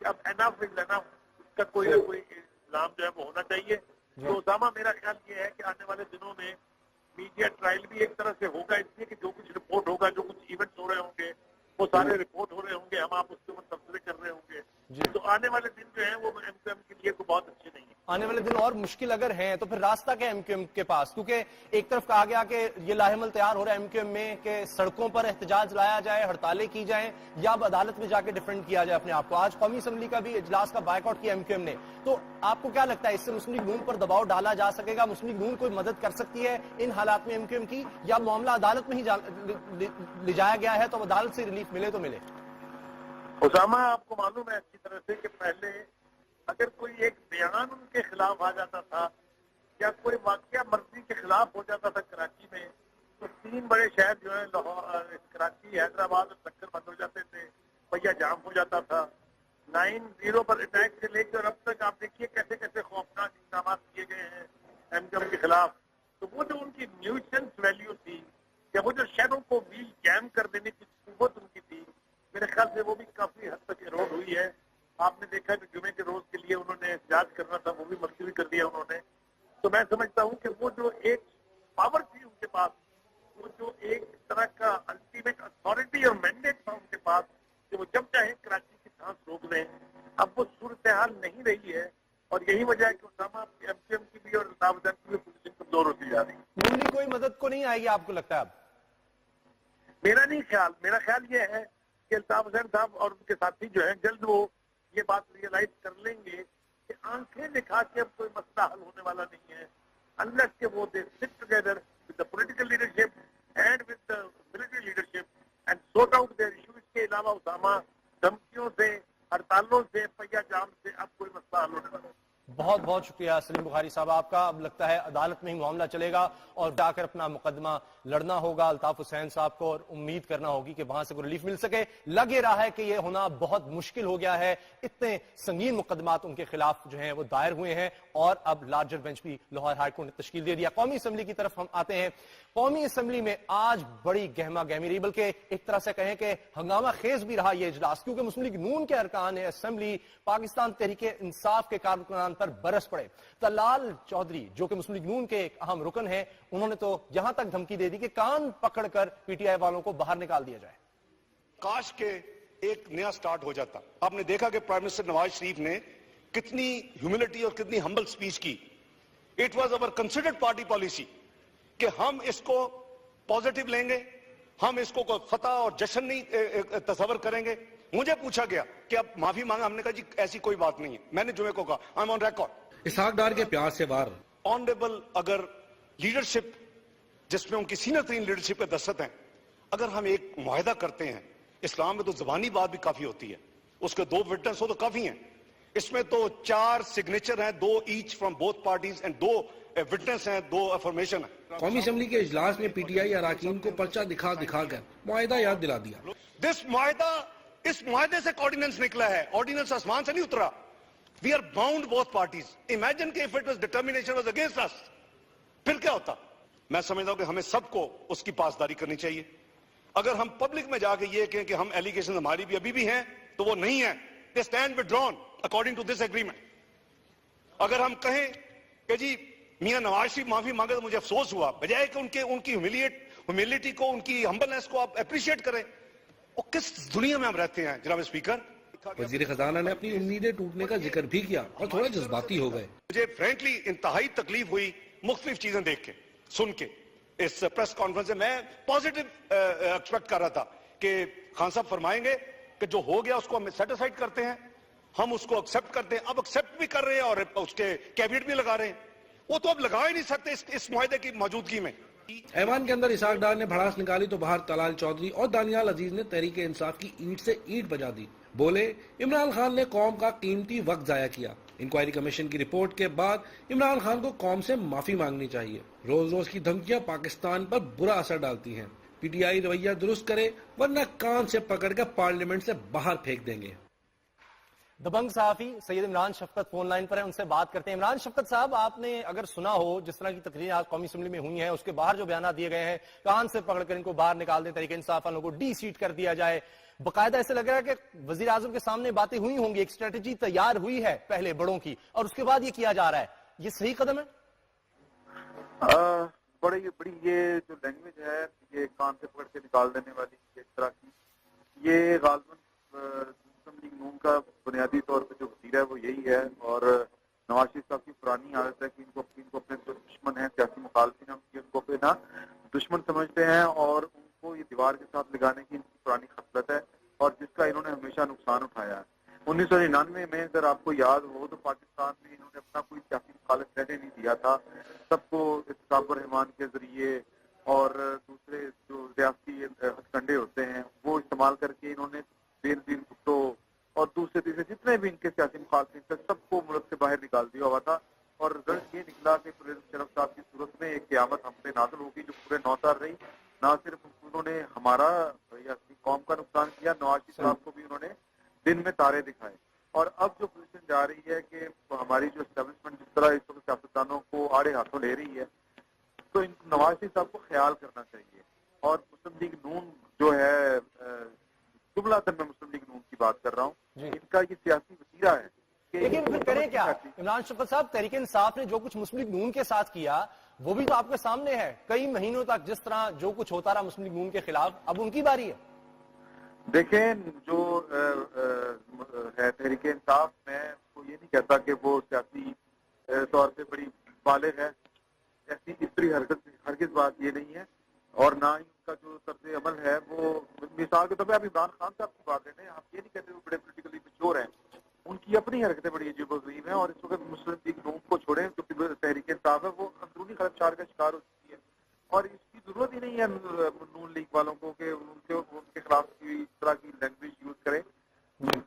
کہ اب انف از انف, اس کا کوئی نہ کوئی الزام جو ہے وہ ہونا چاہیے. تو اسامہ میرا خیال یہ ہے کہ آنے والے دنوں میں میڈیا ٹرائل بھی ایک طرح سے ہوگا, اس لیے کہ جو کچھ رپورٹ ہوگا, جو کچھ ایونٹس ہو رہے ہوں گے وہ سارے رپورٹ ہو رہے ہوں گے, ہم آپ اس کے اوپر تبصرے کر رہے ہوں گے. تو آنے والے دن جو ہیں وہ ایم کیو ایم کے لیے تو بہت اچھے نہیں ہیں. آنے والے دن اور مشکل اگر ہیں تو پھر راستہ کیا ایم کیو ایم کے پاس؟ کیونکہ ایک طرف کہا گیا کہ یہ لاحمل تیار ہو رہا ہے ایم کیو ایم میں کہ سڑکوں پر احتجاج لایا جائے, ہڑتالیں کی جائیں, یا اب عدالت میں جا کے ڈیفینڈ کیا جائے اپنے آپ کو. آج قومی اسمبلی کا بھی اجلاس کا بائیک آؤٹ کیا ایم کیو ایم نے. تو آپ کو کیا لگتا ہے اس سے مسلم لیگ نون پر دباؤ ڈالا جا سکے گا؟ مسلم لیگ نون کوئی مدد کر سکتی ہے ان حالات میں ایم کیو ایم کی, یا معاملہ عدالت میں ہی لے جایا گیا ہے تو عدالت سے ریلیف ملے تو ملے؟ اسامہ آپ کو معلوم ہے اچھی طرح سے کہ پہلے اگر کوئی ایک بیان ان کے خلاف آ جاتا تھا یا کوئی واقعہ مرضی کے خلاف ہو جاتا تھا کراچی میں, تو 3 بڑے شہر جو ہیں لاہور, کراچی, حیدرآباد اور ٹکر بند ہو جاتے تھے, پہیا جام ہو جاتا تھا. 9/0 پر اٹیک سے لے کے اور اب تک آپ دیکھیے کیسے کیسے خوفناک اقدامات کیے گئے ہیں ایم کیو ایم کے خلاف. تو وہ جو ان کی نیوٹنس ویلیو تھی یا وہ جو شہروں کو ویل جیم کر دینے کی قوت ان کی تھی, میرے خیال سے وہ بھی کافی حد تک ایروڈ ہوئی ہے. آپ نے دیکھا کہ جمعے کے روز کے لیے انہوں نے احتجاج کرنا تھا, وہ بھی ملتوی کر دیا انہوں نے. تو میں سمجھتا ہوں کہ وہ جو ایک پاور تھی ان کے پاس, وہ جو ایک طرح کا الٹیمیٹ اتھارٹی اور مینڈیٹ تھا ان کے پاس کہ وہ جب چاہیں کراچی کی سانس روک دیں, اب وہ صورتحال نہیں رہی ہے. اور یہی وجہ ہے کہ اسامہ ایم کیو ایم کی بھی اور الطاف حسین کی بھی پوزیشن کمزور ہوتی جا رہی ہے. نون لیگ کوئی مدد کو نہیں آئے گی آپ کو لگتا ہے اب؟ میرا نہیں خیال, میرا خیال یہ ہے کہ الطاف حسین صاحب اور ان کے ساتھی جو ہیں جلد وہ یہ بات ریئلائز کر لیں گے کہ آنکھیں دکھا کے اب کوئی مسئلہ حل ہونے والا نہیں ہے, unless کہ وہ دے sit together with the political leadership and with the military leadership and sort out their issues. کے علاوہ اسامہ دھمکیوں سے, ہڑتالوں سے, پہیا جام سے اب کوئی مسئلہ حل ہونے والا ہے. بہت بہت شکریہ سلیم بخاری صاحب آپ کا. اب لگتا ہے عدالت میں ہی معاملہ چلے گا اور جا کر اپنا مقدمہ لڑنا ہوگا الطاف حسین صاحب کو, اور امید کرنا ہوگی کہ وہاں سے کوئی ریلیف مل سکے. لگ یہ رہا ہے کہ یہ ہونا بہت مشکل ہو گیا ہے, اتنے سنگین مقدمات ان کے خلاف جو ہیں وہ دائر ہوئے ہیں, اور اب لارجر بینچ بھی لاہور ہائی کورٹ نے تشکیل دے دیا. قومی اسمبلی کی طرف ہم آتے ہیں. قومی اسمبلی میں آج بڑی گہما گہمی رہی, بلکہ ایک طرح سے کہیں کہ ہنگامہ خیز بھی رہا یہ اجلاس, کیونکہ مسلم لیگ نون کے ارکان اسمبلی پاکستان تحریک انصاف کے کارکنان پر برس پڑے. طلال چودھری جو کہ مسلم لیگ نون کے ایک اہم رکن ہیں, انہوں نے تو یہاں تک دھمکی دے دی کہ کان پکڑ کر پی ٹی آئی والوں کو باہر نکال دیا جائے. کاش کے ایک نیا سٹارٹ ہو جاتا. آپ نے دیکھا کہ پرائم منسٹر نواز شریف نے کتنی ہیوملٹی اور کتنی ہمبل سپیچ کی. It was over considered party policy کہ ہم اس کو پازیٹیو لیں گے, ہم اس کو کوئی فتح اور جشن نہیں تصور کریں گے. مجھے پوچھا گیا کہ اب معافی مانگا, ہم نے کہا جی ایسی کوئی بات نہیں ہے. میں نے جمعے کو کہا I am on record. Ishaq Dar کے پیار سے وار. آنریبل اگر لیڈرشپ جس میں ان کی سینئر ترین لیڈرشپ کے دستخط ہیں, اگر ہم ایک معاہدہ کرتے ہیں, اسلام میں تو زبانی بات بھی کافی ہوتی ہے, اس کے 2 وٹنس ہو تو کافی ہیں, اس میں تو 4 سگنیچر ہیں, 2 each from both parties and 2 witness ہیں, 2 افرمیشن ہیں. قومی اسمبلی کے اجلاس میں پی ٹی آئی اراکین کو پرچہ دکھا کر معاہدہ یاد دلا دیا. دس معاہدہ, اس معاہدے سے آرڈیننس نکلا ہے, آرڈیننس آسمان سے نہیں اترا. We are bound both parties. Imagine کہ if it was determination was against us, پھر کیا ہوتا؟ میں سمجھتا ہوں کہ ہمیں سب کو اس کی پاسداری کرنی چاہیے. اگر ہم پبلک میں جا کے یہ کہیں کہ ہم ایلیگیشن ہماری بھی ابھی بھی ہیں, تو وہ نہیں ہیں. they stand withdrawn according to this agreement. اگر ہم کہیں کہ جی میاں نواز شریف معافی مانگے تو مجھے افسوس ہوا, بجائے کہ ان کی ہیوملٹی کو, ان کی ہمبلنس کو آپ اپریشیٹ کریں. وہ کس دنیا میں ہم رہتے ہیں جناب اسپیکر؟ وزیر خزانہ نے اپنی امیدیں ٹوٹنے کا ذکر بھی کیا اور تھوڑا جذباتی ہو گئے. مجھے فرینکلی انتہائی تکلیف ہوئی مختلف چیزیں دیکھ کے, سن کے. اس پریس کانفرنس سے میں پازیٹیو ایکسپیکٹ کر رہا تھا کہ خان صاحب فرمائیں گے کہ جو ہو گیا اس کو ہم سیٹسفائڈ کرتے ہیں, ہم اس کو ایکسپٹ کرتے ہیں. اب ایکسپٹ بھی کر رہے ہیں اور اس کے کیبنٹ بھی لگا رہے ہیں. وہ تو اب لگا ہی نہیں سکتے اس معاہدے کی موجودگی میں. ایوان کے اندر اسحاق ڈار نے بھڑاس نکالی تو باہر طلال چودھری اور دانیال عزیز نے تحریک انصاف کی اینٹ سے اینٹ بجا دی. بولے عمران خان نے قوم کا قیمتی وقت ضائع کیا. انکوائری کمیشن کی رپورٹ کے بعد عمران خان کو قوم سے معافی مانگنی چاہیے. روز روز کی دھمکیاں پاکستان پر برا اثر ڈالتی ہیں. پی ٹی آئی رویہ درست کرے ورنہ کان سے پکڑ کر پارلیمنٹ سے باہر پھینک دیں گے. دبنگ صحافی سید عمران شفقت فون لائن پر ہیں، ان سے بات کرتے ہیں۔ عمران شفقت صاحب، آپ نے اگر سنا ہو جس طرح کی تقریر آج قومی اسمبلی میں ہوئی ہیں، اس کے باہر جو بیانات دیے گئے ہیں، کان سے پکڑ کر ان کو باہر نکال دیں، تحریک انصاف والوں کو ڈی سیٹ کر دیا جائے، باقاعدہ ایسے لگ رہا ہے کہ وزیر اعظم کے سامنے باتیں ہوئی ہوں گی، ایک اسٹریٹجی تیار ہوئی ہے پہلے بڑوں کی، اور اس کے بعد یہ کیا جا رہا ہے، یہ صحیح قدم ہے؟ بڑی یہ جو لینگویج ہے، یہ کان سے پکڑ کے نکال دینے والی اس طرح کی، یہ غالباً مسلم لیگ نون کا بنیادی طور پہ جو وزیر ہے وہ یہی ہے، اور نواز شریف صاحب کی پرانی عادت ہے کہ ان کو اپنے جو دشمن ہیں، سیاسی مخالفین ہیں، ان کو اپنا دشمن سمجھتے ہیں، اور ان کو یہ دیوار کے ساتھ لگانے کی ان کی پرانی خصلت ہے، اور جس کا انہوں نے ہمیشہ نقصان اٹھایا ہے۔ 1999 میں اگر آپ کو یاد ہو تو پاکستان میں انہوں نے اپنا کوئی سیاسی مخالف رہنے نہیں دیا تھا، سب کو احتساب الرحمان کے ذریعے اور دوسرے جو ریاستی ہتھ کنڈے ہوتے ہیں وہ استعمال کر کے انہوں نے دین بھٹو اور دوسرے تیسرے جتنے بھی ان کے سیاسی مخالفین تھے سب کو ملک سے باہر نکال دیا ہوا تھا، اور رزلٹ یہ نکلا کہ پرویز مشرف صاحب کی صورت میں ایک قیامت ہم پہ نازل ہوگی جو پورے 9 سال رہی۔ نہ صرف انہوں نے ہمارا یا اپنی قوم کا نقصان کیا، نواز شریف صاحب کو بھی انہوں نے دن میں تارے دکھائے، اور اب جو پوزیشن جا رہی ہے کہ ہماری جو اسٹیبلشمنٹ جس طرح اس وقت سیاستدانوں کو آڑے ہاتھوں لے رہی ہے، تو نواز شریف صاحب کو خیال کرنا چاہیے، اور مسلم لیگ نون جو ہے، جملہ تن میں مسلم لیگ نون کی بات کر رہا ہوں، ان کا یہ سیاسی وسیلہ ہے کہ لیکن پھر کریں کیا عمران شفقت صاحب؟ تحریک انصاف نے جو کچھ مسلم لیگ نون کے ساتھ کیا وہ بھی تو آپ کے سامنے ہے، کئی مہینوں تک جس طرح جو کچھ ہوتا رہا مسلم لیگ نون کے خلاف، اب ان کی باری ہے۔ دیکھیں، جو ہے تحریک انصاف، میں کو یہ نہیں کہتا کہ وہ سیاسی طور پہ بڑی بالغ ہے، ایسی استری ہرگز بات یہ نہیں ہے، اور نہ ہی ان کا جو طرز عمل ہے وہ، مثال کے طور پہ آپ عمران خان صاحب کی بات لیں، آپ یہ نہیں کہتے وہ بڑے پولیٹیکلی میچور ہیں، ان کی اپنی حرکتیں بڑی عجیب و غریب ہیں، اور اس وقت مسلم لیگ نون کو چھوڑیں جو تحریک انصاف ہے وہ اندرونی خدشات کا شکار ہو چکی ہے، اور اس کی ضرورت ہی نہیں ہے نون لیگ والوں کو کہ ان کے خلاف اس طرح کی لینگویج یوز کریں۔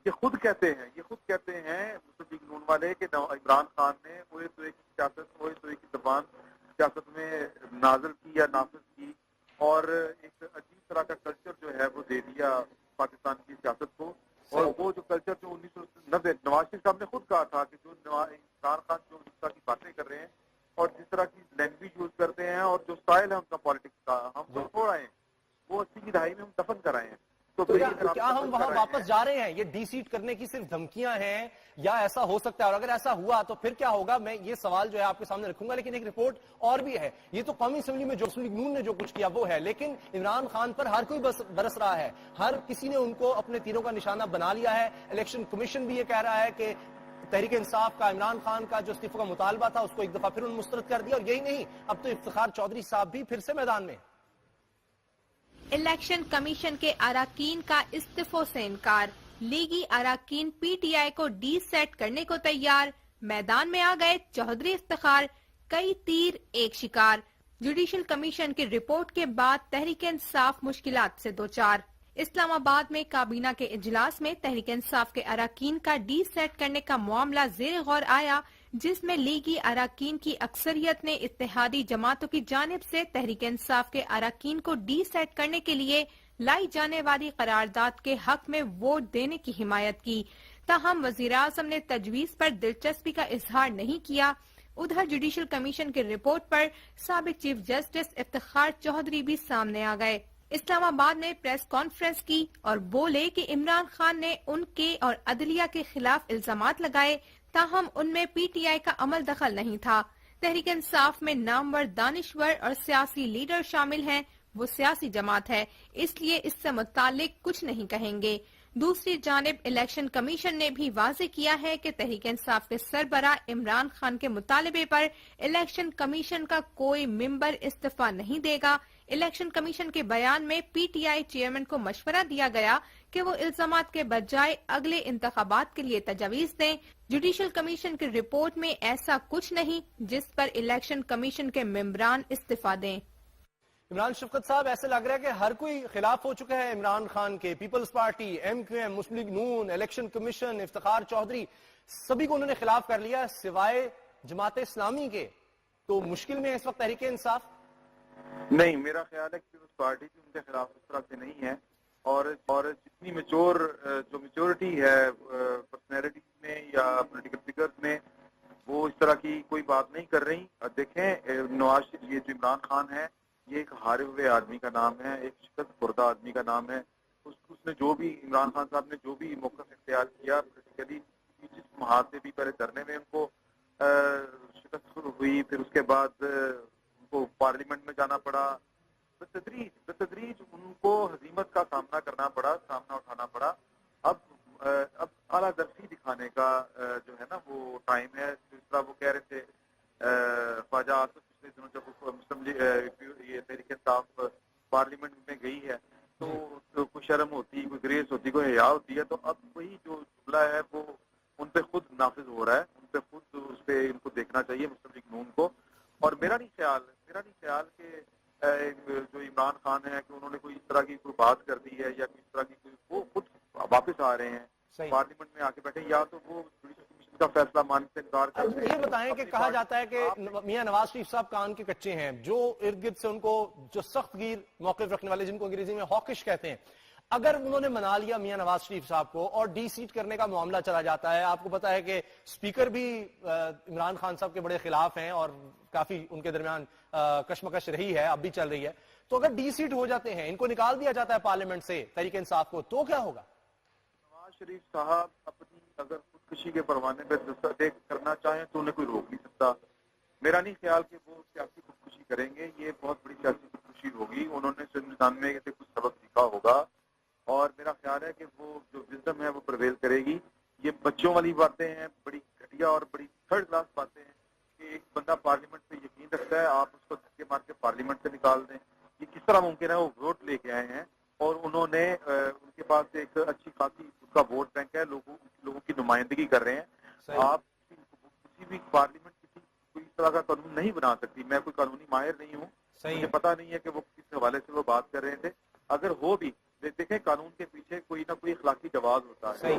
یہ خود کہتے ہیں مسلم لیگ نون والے کہ عمران خان نے اوے توے کی سیاست، اوے توے کی زبان سیاست میں نازل کی یا نافذ کی، اور ایک عجیب طرح کا کلچر جو ہے وہ دے دیا پاکستان کی سیاست کو، اور وہ جو کلچر جو 1990 نواز شریف صاحب نے خود کہا تھا کہ جو عمران خان جو اس طرح کی باتیں کر رہے ہیں اور جس طرح کی لینگویج یوز کرتے ہیں اور جو سٹائل ہے ان کا پالیٹکس کا، ہم تو چھوڑ آئے ہیں، وہ 80 کی دہائی میں ہم دفن کر آئے ہیں، تو کیا ہم وہاں واپس جا رہے ہیں؟ یہ ڈی سیٹ کرنے کی صرف دھمکیاں ہیں یا ایسا ہو سکتا ہے؟ اور اگر ایسا ہوا تو پھر کیا ہوگا؟ میں یہ سوال جو ہے آپ کے سامنے رکھوں گا، لیکن ایک رپورٹ اور بھی ہے۔ یہ تو قومی اسمبلی میں جو مسلم لیگ نون نے جو کچھ کیا وہ ہے، لیکن عمران خان پر ہر کوئی برس رہا ہے، ہر کسی نے ان کو اپنے تیروں کا نشانہ بنا لیا ہے۔ الیکشن کمیشن بھی یہ کہہ رہا ہے کہ تحریک انصاف کا عمران خان کا جو استعفے کا مطالبہ تھا اس کو ایک دفعہ پھر انہوں نے مسترد کر دیا، اور یہی نہیں، اب تو افتخار چودھری صاحب بھی پھر سے میدان میں۔ الیکشن کمیشن کے اراکین کا استعفوں سے انکار، لیگی اراکین پی ٹی آئی کو ڈی سیٹ کرنے کو تیار، میدان میں آ گئے چودھری افتخار، کئی تیر ایک شکار۔ جوڈیشل کمیشن کی رپورٹ کے بعد تحریک انصاف مشکلات سے دوچار۔ اسلام آباد میں کابینہ کے اجلاس میں تحریک انصاف کے اراکین کا ڈی سیٹ کرنے کا معاملہ زیر غور آیا، جس میں لیگی اراکین کی اکثریت نے اتحادی جماعتوں کی جانب سے تحریک انصاف کے اراکین کو ڈی سیٹ کرنے کے لیے لائی جانے والی قرارداد کے حق میں ووٹ دینے کی حمایت کی، تاہم وزیراعظم نے تجویز پر دلچسپی کا اظہار نہیں کیا۔ ادھر جوڈیشل کمیشن کی رپورٹ پر سابق چیف جسٹس افتخار چودھری بھی سامنے آ گئے۔ اسلام آباد میں پریس کانفرنس کی اور بولے کہ عمران خان نے ان کے اور عدلیہ کے خلاف الزامات لگائے، تاہم ان میں پی ٹی آئی کا عمل دخل نہیں تھا۔ تحریک انصاف میں نامور دانشور اور سیاسی لیڈر شامل ہیں، وہ سیاسی جماعت ہے، اس لیے اس سے متعلق کچھ نہیں کہیں گے۔ دوسری جانب الیکشن کمیشن نے بھی واضح کیا ہے کہ تحریک انصاف کے سربراہ عمران خان کے مطالبے پر الیکشن کمیشن کا کوئی ممبر استعفیٰ نہیں دے گا۔ الیکشن کمیشن کے بیان میں پی ٹی آئی چیئرمین کو مشورہ دیا گیا کہ وہ الزامات کے بجائے اگلے انتخابات کے لیے تجاویز دیں۔ جوڈیشل کمیشن کی رپورٹ میں ایسا کچھ نہیں جس پر الیکشن کمیشن کے ممبران استعفیٰ دیں۔ عمران شفقت صاحب، ایسے لگ رہا ہے کہ ہر کوئی خلاف ہو چکا ہے عمران خان کے، peoples party, M Q M, Muslim League نون، الیکشن کمیشن، افتخار چودھری، سبھی کو انہوں نے خلاف کر لیا سوائے جماعت اسلامی کے، تو مشکل میں ہے اس وقت تحریک انصاف؟ نہیں، میرا خیال ہے کہ اس پارٹی بھی ان کے خلاف اس طرح سے نہیں ہے، اور جتنی میچورٹی ہے پرسنالٹیز میں یا پولیٹیکل فگرز میں وہ اس طرح کی کوئی بات نہیں کر رہی. دیکھیں نواز یہ جو عمران خان ہے یہ ایک ہارے ہوئے آدمی کا نام ہے, ایک شکست خوردہ آدمی کا نام ہے. اس نے جو بھی عمران خان صاحب نے جو بھی موقف اختیار کیا پولیٹیکلی, جس محاذ سے بھی پہلے دھرنے میں ان کو شکست ہوئی, پھر اس کے بعد ان کو پارلیمنٹ میں جانا پڑا, بتدریج ان کو ہزیمت کا سامنا کرنا پڑا, سامنا اٹھانا پڑا. اب اعلیٰ درسی دکھانے کا جو ہے نا وہ ٹائم ہے. جس طرح وہ کہہ رہے تھے خواجہ آصف پچھلے دنوں جب یہ تحریک انصاف پارلیمنٹ میں گئی ہے تو کوئی شرم ہوتی, کوئی گریس ہوتی, کوئی حیا ہوتی ہے, تو اب وہی جو جملہ ہے وہ ان پہ خود نافذ ہو رہا ہے, ان پہ خود اس پہ ان کو دیکھنا چاہیے مسلم لیگ نون کو. اور میرا نہیں خیال کہ جو عمران خان ہے کہ انہوں نے کوئی اس طرح کی کوئی بات کر دی ہے یا اس طرح کی کوئی, وہ خود واپس آ رہے ہیں پارلیمنٹ میں آ کے بیٹھے, یا تو وہ کمیشن کا فیصلہ ماننے سے انکار کر رہے ہیں. یہ بتائیں کہ کہا جاتا ہے کہ میاں نواز شریف صاحب کان کے کچے ہیں, جو ارد گرد سے ان کو جو سخت گیر موقف رکھنے والے جن کو انگریزی میں ہاکش کہتے ہیں, اگر انہوں نے منا لیا میاں نواز شریف صاحب کو اور ڈی سیٹ کرنے کا معاملہ چلا جاتا ہے, آپ کو پتا ہے کہ اسپیکر بھی عمران خان صاحب کے بڑے خلاف ہیں اور کافی ان کے درمیان کشمکش رہی ہے, اب بھی چل رہی ہے, تو اگر ڈی سیٹ ہو جاتے ہیں, ان کو نکال دیا جاتا ہے پارلیمنٹ سے تحریک انصاف کو, تو کیا ہوگا؟ نواز شریف صاحب اپنی اگر خودکشی کے پروانے پہ دستک کرنا چاہیں تو انہیں کوئی روک نہیں سکتا. میرا نہیں خیال کہ وہ سیاسی خودکشی کریں گے, یہ بہت بڑی سیاسی خودکشی ہوگی. انہوں نے 99 سے کچھ سبق سیکھا ہوگا اور میرا خیال ہے کہ وہ جو وزڈم ہے وہ پرویل کرے گی. یہ بچوں والی باتیں ہیں, بڑی گھٹیا اور بڑی تھرڈ کلاس باتیں ہیں کہ ایک بندہ پارلیمنٹ پہ یقین رکھتا ہے, آپ اس کو دھکے مار کے پارلیمنٹ سے نکال دیں. یہ کس طرح ممکن ہے؟ وہ ووٹ لے کے آئے ہیں اور انہوں نے ان کے پاس ایک اچھی خاصی اس کا ووٹ بینک ہے, لوگوں کی نمائندگی کر رہے ہیں. آپ کسی بھی پارلیمنٹ کوئی اس طرح کا قانون نہیں بنا سکتی. میں کوئی قانونی ماہر نہیں ہوں, مجھے پتا نہیں ہے کہ وہ کس حوالے سے وہ بات کر رہے تھے. اگر ہو بھی دیکھیں قانون کے پیچھے کوئی نہ کوئی اخلاقی جواز ہوتا ہے,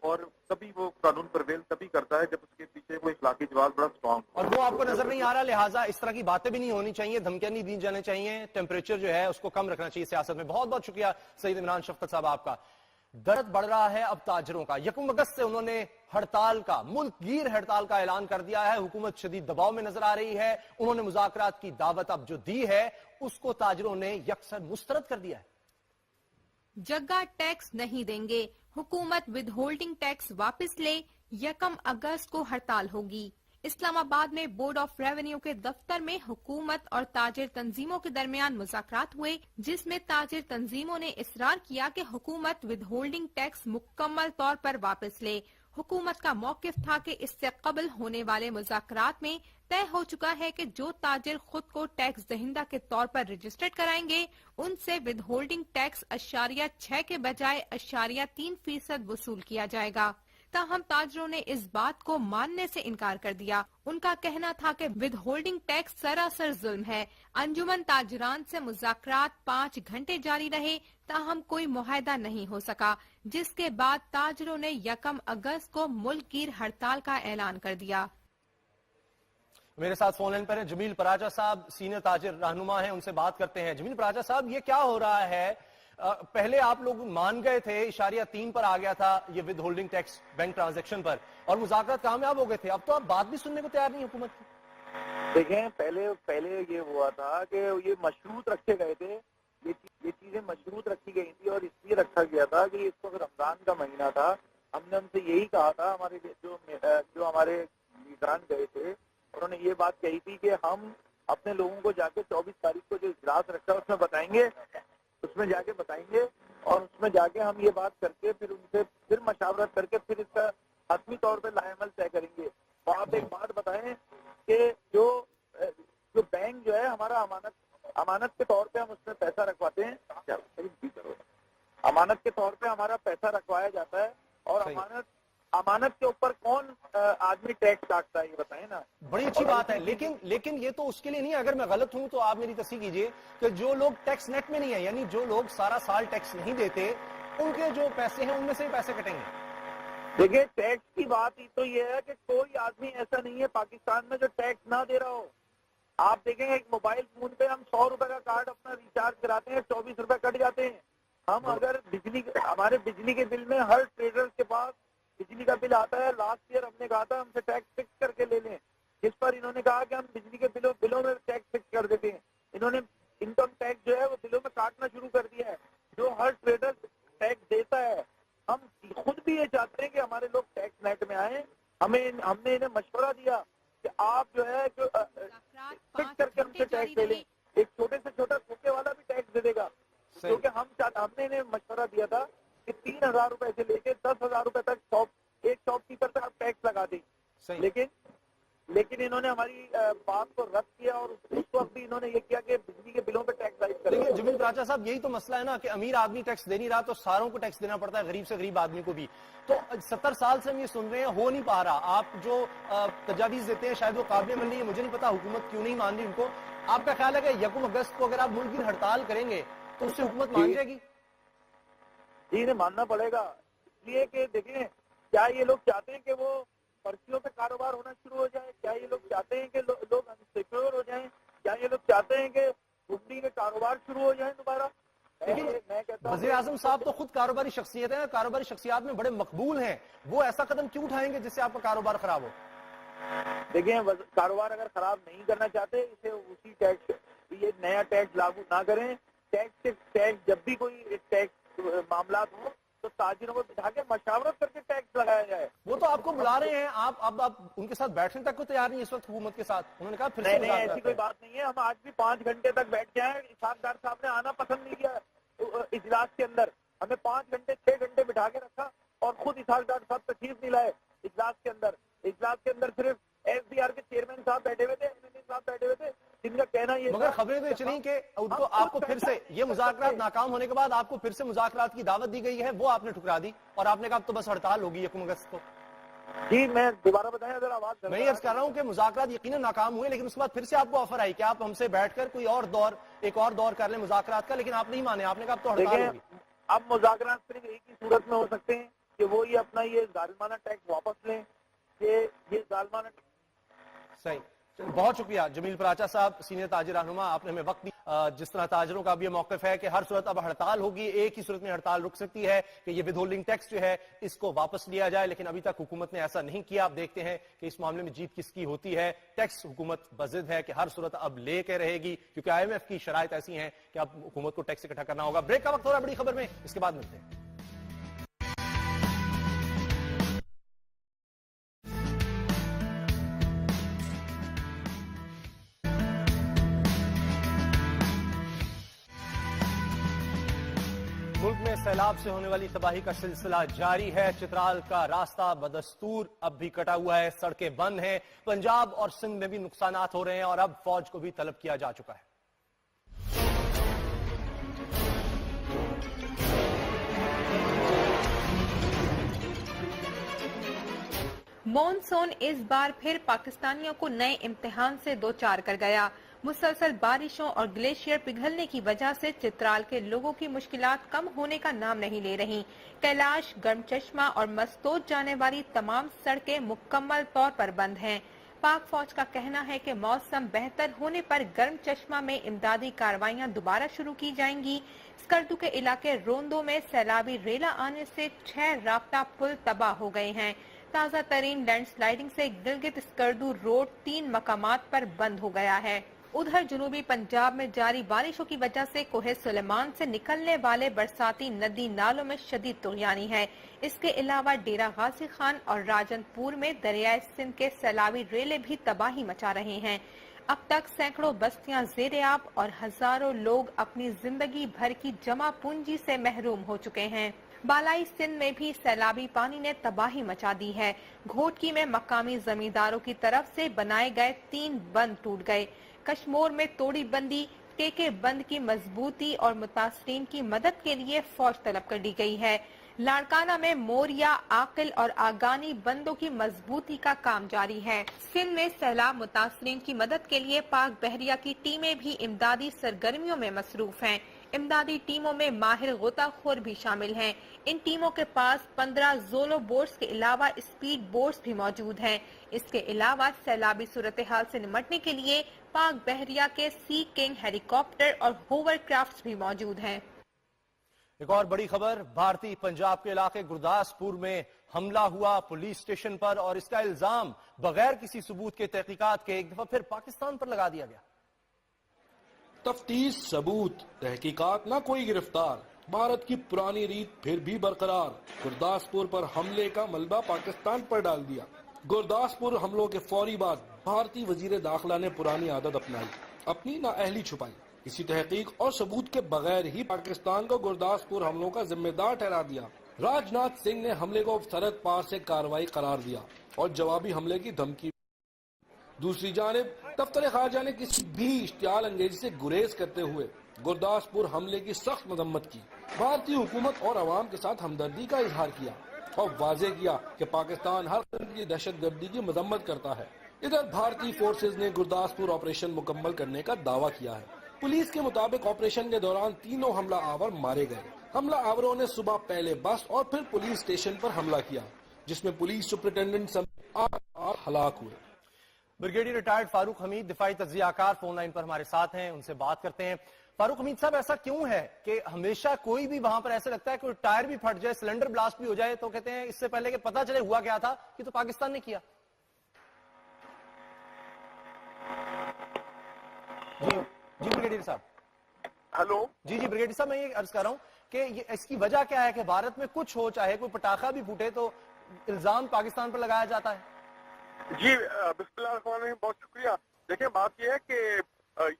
اور تبھی وہ قانون پرویل تبھی کرتا ہے جب اس کے پیچھے وہ اخلاقی جواز بڑا اسٹرانگ ہو. اور وہ آپ کو نظر نہیں آ رہا, لہٰذا اس طرح کی باتیں بھی نہیں ہونی چاہیے, دھمکیاں نہیں دی جانے چاہیے, ٹیمپریچر جو ہے اس کو کم رکھنا چاہیے سیاست میں. بہت بہت شکریہ سعید عمران شفقت صاحب آپ کا. درد بڑھ رہا ہے اب تاجروں کا. 1 اگست سے انہوں نے ہڑتال کا, ملک گیر ہڑتال کا اعلان کر دیا ہے. حکومت شدید دباؤ میں نظر آ رہی ہے. انہوں نے مذاکرات کی دعوت اب جو دی ہے اس کو تاجروں نے یکسر مسترد کر دیا ہے. جگہ ٹیکس نہیں دیں گے, حکومت ود ہولڈنگ ٹیکس واپس لے, 1 اگست کو ہڑتال ہوگی. اسلام آباد میں بورڈ آف ریونیو کے دفتر میں حکومت اور تاجر تنظیموں کے درمیان مذاکرات ہوئے, جس میں تاجر تنظیموں نے اصرار کیا کہ حکومت ود ہولڈنگ ٹیکس مکمل طور پر واپس لے. حکومت کا موقف تھا کہ اس سے قبل ہونے والے مذاکرات میں طے ہو چکا ہے کہ جو تاجر خود کو ٹیکس دہندہ کے طور پر رجسٹرڈ کرائیں گے ان سے ود ہولڈنگ ٹیکس 0.6 کے بجائے 0.3% وصول کیا جائے گا. تاہم تاجروں نے اس بات کو ماننے سے انکار کر دیا. ان کا کہنا تھا کہ ود ہولڈنگ ٹیکس سراسر ظلم ہے. انجمن تاجران سے مذاکرات 5 گھنٹے جاری رہے, تاہم کوئی معاہدہ نہیں ہو سکا, جس کے بعد تاجروں نے 1 اگست کو ملک گیر ہڑتال کا اعلان کر دیا. میرے ساتھ فون لائن پر ہیں جمیل پراجا صاحب, سینئر تاجر رہنما ہیں, ان سے بات کرتے ہیں. جمیل پراجا صاحب, یہ کیا ہو رہا ہے؟ پہلے آپ لوگ مان گئے تھے, 0.3 پر آ گیا تھا یہ withholding tax bank transaction پر, اور مذاکرات کامیاب ہو گئے تھے. اب تو آپ بات بھی سننے کو تیار نہیں حکومت کی. دیکھیں پہلے یہ ہوا تھا کہ یہ مشروط رکھے گئے تھے, یہ چیزیں مشروط رکھی گئی تھی, اور اس لیے رکھا گیا تھا کہ اس وقت رمضان کا مہینہ تھا. ہم نے ان سے یہی کہا تھا, ہمارے جو ہمارے لیڈران گئے تھے انہوں نے یہ بات کہی تھی کہ ہم اپنے لوگوں کو جا کے 24 تاریخ کو جو اجلاس رکھا ہے اس میں بتائیں گے, اس میں جا کے بتائیں گے, اور اس میں جا کے ہم یہ بات کر کے پھر ان سے پھر مشاورت کر کے پھر اس کا حتمی طور پہ لائحہ عمل طے کریں گے. تو آپ ایک بات بتائیں کہ جو بینک جو ہے ہمارا امانت کے طور پہ ہم اس میں پیسہ رکھواتے ہیں, امانت کے طور پہ ہمارا پیسہ رکھوایا جاتا ہے, اور امانت کے اوپر کون آدمی ٹیکس کاٹتا ہے یہ بتائیں نا. بڑی اچھی بات ہے, لیکن یہ تو اس کے لیے نہیں, اگر میں غلط ہوں تو آپ میری تصحیح کیجئے, کہ جو لوگ ٹیکس نیٹ میں نہیں ہے, یعنی جو لوگ سارا سال ٹیکس نہیں دیتے, ان کے جو پیسے ہیں ان میں سے پیسے کٹیں گے. دیکھیں ٹیکس کی بات ہی تو یہ ہے کہ کوئی آدمی ایسا نہیں ہے پاکستان میں جو ٹیکس نہ دے رہا ہو. آپ دیکھیں ایک موبائل فون پہ ہم 100 روپے کا کارڈ اپنا ریچارج کراتے ہیں, 24 روپے کٹ جاتے ہیں. ہم اگر ہمارے بجلی کے بل میں ہر ٹریڈر کے پاس بجلی کا بل آتا ہے لاسٹ ایئر ہم نے کہا تھا ہم سے ٹیکس فکس کر کے لے لیں, جس پر انہوں نے کہا کہ ہم بجلی کے بلوں میں ٹیکس فکس کر دیتے ہیں. انہوں نے انکم ٹیکس جو ہے وہ بلوں میں کاٹنا شروع کر دیا ہے, جو ہر ٹریڈر ٹیکس دیتا ہے. ہم خود بھی یہ چاہتے ہیں کہ ہمارے لوگ ٹیکس نیٹ میں آئیں. ہم نے انہیں مشورہ دیا کہ آپ جو ہے جو فکس کر کے ہم سے ٹیکس دے لیں, ایک چھوٹے سے چھوٹا سوکے والا بھی ٹیکس دے دے گا. کیونکہ ہم نے انہیں مشورہ دیا تھا کہ 3,000 روپے سے لے کے 10,000 روپے تک ایک شاپ کیپر پہ آپ ٹیکس لگا دیں. لیکن انہوں نے ہماری بات کو رد کیا اور اس وقت بھی انہوں نے یہ کیا کہ بجلی کے بلوں پہ ٹیکس رائز کر دیا. جمیل پراچا صاحب, یہی تو مسئلہ ہے نا کہ امیر آدمی ٹیکس دے نہیں رہا تو ساروں کو ٹیکس دینا پڑتا ہے, غریب سے غریب آدمی کو بھی. تو 70 سال سے ہم یہ سن رہے ہیں, ہو نہیں پا رہا. آپ جو تجاویز دیتے ہیں شاید وہ قابل عمل نہیں ہے, مجھے نہیں پتا حکومت کیوں نہیں مان رہی ان کو. آپ کا خیال ہے کہ 1 اگست کو اگر آپ ملک کی ہڑتال کریں گے تو اس سے حکومت مان جائے گی؟ جی انہیں ماننا پڑے گا, اس لیے کہ دیکھیں کیا یہ لوگ چاہتے ہیں کہ وہ پرچیوں پہ کاروبار ہونا شروع ہو جائے, کیا یہ لوگ چاہتے ہیں کہ لوگ انسیکیور ہو جائیں, کیا یہ لوگ چاہتے ہیں کہ گنڈی کے کاروبار شروع ہو جائیں دوبارہ. لیکن وزیر اعظم صاحب تو خود کاروباری شخصیت ہیں, کاروباری شخصیات میں بڑے مقبول ہیں, وہ ایسا قدم کیوں اٹھائیں گے جس سے آپ کا کاروبار خراب ہو؟ دیکھیں کاروبار اگر خراب نہیں کرنا چاہتے اسے اسی ٹیکس, یہ نیا ٹیکس لاگو نہ کریں. ٹیکس جب بھی کوئی ٹیکس معاملات ہو تو تاجروں کو بٹھا کے مشاورت کر کے ٹیکس لگایا جائے. وہ تو آپ کو بلا رہے ہیں, آپ ان کے ساتھ بیٹھنے تک کو تیار نہیں اس وقت حکومت کے ساتھ. انہوں نے کہا پھر سے نہیں ایسی کوئی بات نہیں ہے. ہم آج بھی 5 گھنٹے تک بیٹھ جائیں. اسحاق ڈار صاحب نے آنا پسند نہیں کیا اجلاس کے اندر, ہمیں 5 گھنٹے 6 گھنٹے بٹھا کے رکھا اور خود اسحاق ڈار صاحب تشریف نہیں لائے اجلاس کے اندر. اجلاس کے اندر صرف ایس ڈی آر کے چیئرمین صاحب بیٹھے ہوئے تھے, ایم صاحب بیٹھے ہوئے تھے, جن کا کہنا یہ مگر خبریں تو یہ چلیں کہ آپ کو پھر سے یہ مذاکرات ناکام ہونے کے بعد آپ کو پھر سے مذاکرات کی دعوت دی گئی ہے, وہ آپ نے ٹھکرا دی اور آپ نے کہا اب تو بس ہڑتال ہوگی 1 اگست کو. جی میں دوبارہ بتائیں اگر آواز میں یہ عرض کر رہا ہوں کہ مذاکرات یقیناً ناکام ہوئے, لیکن اس کے بعد پھر سے آپ کو آفر آئی کہ آپ ہم سے بیٹھ کر کوئی ایک اور دور کر لیں مذاکرات کا, لیکن آپ نہیں مانے, آپ نے کہا اب تو ہڑتال ہوگی. اب مذاکرات صرف ایک ہی صورت میں ہو سکتے ہیں کہ وہ یہ اپنا یہ ظالمانہ ٹیکس واپس لیں, کہ یہ ظالمانہ. صحیح, بہت شکریہ جمیل پراچا صاحب, سینئر تاجر رہنما, آپ نے ہمیں وقت دیا. جس طرح تاجروں کا بھی یہ موقف ہے کہ ہر صورت اب ہڑتال ہوگی, ایک ہی صورت میں ہڑتال رک سکتی ہے کہ یہ ود ہولڈنگ ٹیکس جو ہے اس کو واپس لیا جائے, لیکن ابھی تک حکومت نے ایسا نہیں کیا. آپ دیکھتے ہیں کہ اس معاملے میں جیت کس کی ہوتی ہے. ٹیکس حکومت بضد ہے کہ ہر صورت اب لے کے رہے گی, کیونکہ IMF کی شرائط ایسی ہیں کہ اب حکومت کو ٹیکس اکٹھا کرنا ہوگا. بریک کا وقت ہو رہا ہے بڑی خبر میں, اس کے بعد ملتے ہیں. ملک میں سیلاب سے ہونے والی تباہی کا سلسلہ جاری ہے. چترال کا راستہ بدستور اب بھی کٹا ہوا ہے, سڑکیں بند ہیں. پنجاب اور سندھ میں بھی نقصانات ہو رہے ہیں اور اب فوج کو بھی طلب کیا جا چکا ہے. مونسون اس بار پھر پاکستانیوں کو نئے امتحان سے دوچار کر گیا. مسلسل بارشوں اور گلیشیئر پگھلنے کی وجہ سے چترال کے لوگوں کی مشکلات کم ہونے کا نام نہیں لے رہی. کیلاش، گرم چشمہ اور مستوت جانے والی تمام سڑکیں مکمل طور پر بند ہیں. پاک فوج کا کہنا ہے کہ موسم بہتر ہونے پر گرم چشمہ میں امدادی کاروائیاں دوبارہ شروع کی جائیں گی. اسکردو کے علاقے روندو میں سیلابی ریلا آنے سے 6 رابطہ پل تباہ ہو گئے ہیں. تازہ ترین لینڈ سلائیڈنگ سے گلگت اسکردو روڈ 3 مقامات پر بند ہو گیا ہے. ادھر جنوبی پنجاب میں جاری بارشوں کی وجہ سے کوہ سلیمان سے نکلنے والے برساتی ندی نالوں میں شدید طغیانی ہے. اس کے علاوہ ڈیرہ غازی خان اور راجن پور میں دریائے سندھ کے سیلابی ریلے بھی تباہی مچا رہے ہیں. اب تک سینکڑوں بستیاں زیر آب اور ہزاروں لوگ اپنی زندگی بھر کی جمع پونجی سے محروم ہو چکے ہیں. بالائی سندھ میں بھی سیلابی پانی نے تباہی مچا دی ہے. گھوٹکی میں مقامی زمینداروں کی طرف سے بنائے گئے 3 بند ٹوٹ گئے. کشمور میں توڑی بندی، ٹیکے بند کی مضبوطی اور متاثرین کی مدد کے لیے فوج طلب کر دی گئی ہے. لاڑکانہ میں موریا، عاقل اور آگانی بندوں کی مضبوطی کا کام جاری ہے. سندھ میں سیلاب متاثرین کی مدد کے لیے پاک بحریہ کی ٹیمیں بھی امدادی سرگرمیوں میں مصروف ہیں. امدادی ٹیموں میں ماہر غوطہ خور بھی شامل ہیں. ان ٹیموں کے پاس 15 زولو بوٹس کے علاوہ اسپیڈ بوٹس بھی موجود ہیں. اس کے علاوہ سیلابی صورتحال سے نمٹنے کے لیے پاک بحریہ کے سی کنگ ہیلی کاپٹر اور ہوور کرافٹس بھی موجود ہیں. ایک اور بڑی خبر، بھارتی پنجاب کے علاقے گرداسپور میں حملہ ہوا پولیس اسٹیشن پر، اور اس کا الزام بغیر کسی ثبوت کے تحقیقات کے ایک دفعہ پھر پاکستان پر لگا دیا گیا۔ تفتیش، ثبوت، تحقیقات، نہ کوئی گرفتار، بھارت کی پرانی ریت پھر بھی برقرار۔ گرداسپور پر حملے کا ملبہ پاکستان پر ڈال دیا۔ گرداسپور حملوں کے فوری بعد بھارتی وزیر داخلہ نے پرانی عادت اپنائی، اپنی نااہلی چھپائی، کسی تحقیق اور ثبوت کے بغیر ہی پاکستان کو گرداسپور حملوں کا ذمہ دار ٹھہرا دیا۔ راج ناتھ سنگھ نے حملے کو سرحد پار سے کارروائی قرار دیا اور جوابی حملے کی دھمکی۔ دوسری جانب دفتر خارجہ نے کسی بھی اشتعال انگیزی سے گریز کرتے ہوئے گرداسپور حملے کی سخت مذمت کی، بھارتی حکومت اور عوام کے ساتھ ہمدردی کا اظہار کیا اور واضح کیا کہ پاکستان ہر قسم کی دہشت گردی کی مذمت کرتا ہے۔ ادھر بھارتی فورسز نے گرداسپور آپریشن مکمل کرنے کا دعویٰ کیا ہے۔ پولیس کے مطابق آپریشن کے دوران تینوں حملہ آور مارے گئے۔ حملہ آوروں نے صبح پہلے بس اور پھر پولیس اسٹیشن پر حملہ کیا، جس میں پولیس سپرنٹینڈنٹ سمیت 8 ہلاک ہوئے۔ بریگیڈیئر ریٹائرڈ فاروق حمید دفاعی تجزیہ کار فون لائن پر ہمارے ساتھ ہیں، ان سے بات کرتے ہیں۔ فاروق حمید صاحب، ایسا کیوں ہے کہ ہمیشہ کوئی بھی وہاں پر ایسا لگتا ہے کوئی ٹائر بھی پھٹ جائے، سلنڈر بلاسٹ بھی ہو جائے تو کہتے ہیں اس سے پہلے کہ پتہ چلے ہوا کیا تھا کہ تو پاکستان نے کیا؟ جی بریگیڈیئر صاحب۔ ہلو جی بریگیڈیئر صاحب، میں یہ عرض کر رہا ہوں کہ اس کی وجہ کیا ہے کہ بھارت میں کچھ ہو، چاہے کوئی پٹاخہ بھی پھوٹے تو الزام پاکستان پر لگایا جاتا ہے؟ جی بسم اللہ الرحمن الرحیم، بہت شکریہ۔ دیکھیں بات یہ ہے کہ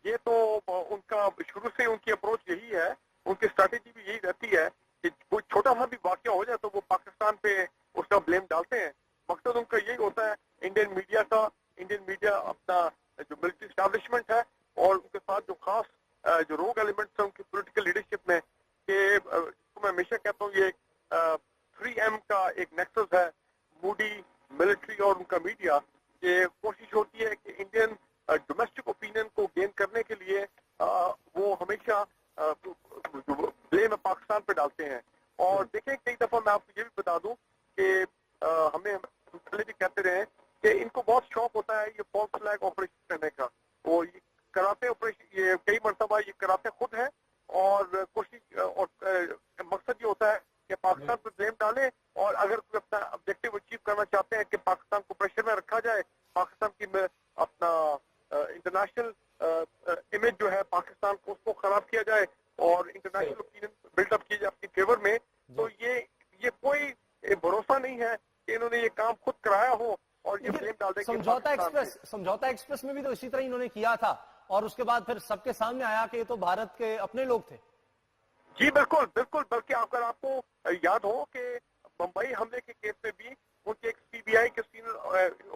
یہ تو ان کا شروع سے ان کی اپروچ یہی ہے، ان کی اسٹریٹجی بھی یہی رہتی ہے کہ کوئی چھوٹا سا بھی واقعہ ہو جائے تو وہ پاکستان پہ اس کا بلیم ڈالتے ہیں۔ مقصد ان کا یہی ہوتا ہے انڈین میڈیا اپنا جو ملٹری اسٹیبلشمنٹ ہے اور ان کے ساتھ جو خاص جو روگ ایلیمنٹس ہیں ان کی پولیٹیکل لیڈرشپ میں، کہ میں ہمیشہ کہتا ہوں یہ 3M کا ایک نیکسس ہے، موڈی، ملٹری اور ان کا میڈیا، یہ کوشش ہوتی ہے کہ انڈین ڈومیسٹک اوپینین کو گین کرنے کے لیے وہ ہمیشہ بلیم پاکستان پہ ڈالتے ہیں۔ اور دیکھیں کئی دفعہ میں آپ کو یہ بھی بتا دوں کہ ہمیں پہلے بھی کہتے رہے کہ ان کو بہت شوق ہوتا ہے یہ فالس فلیگ آپریشن کرنے کا، وہ یہ کراتے آپریشن، یہ کئی مرتبہ یہ کراتے خود ہیں، اور کوشش اور مقصد یہ ہوتا ہے کہ پاکستان پہ بلیم ڈالیں، اور اگر کوئی اپنا آبجیکٹو اچیو کرنا چاہتے ہیں کہ پاکستان کو پریشر میں رکھا جائے، پاکستان کی اپنا انٹرنیشنل امیج جو ہے پاکستان کو، اس کو خراب کیا جائے اور انٹرنیشنل اوپینین بلڈ اپ کی جائے اپنی فیور میں، تو یہ کوئی بھروسہ نہیں ہے کہ انہوں نے یہ کام خود کرایا ہو اور یہ بلیم ڈال دیں۔ سمجھوتا ایکسپریس میں بھی تو اسی طرح انہوں نے کیا تھا، اور اس کے بعد پھر سب کے سامنے آیا کہ یہ تو بھارت کے اپنے لوگ تھے۔ جی بالکل، بلکہ اگر آپ کو یاد ہو کہ ممبئی حملے کے کیس میں بھی ان کے ایک CBI کے سینئر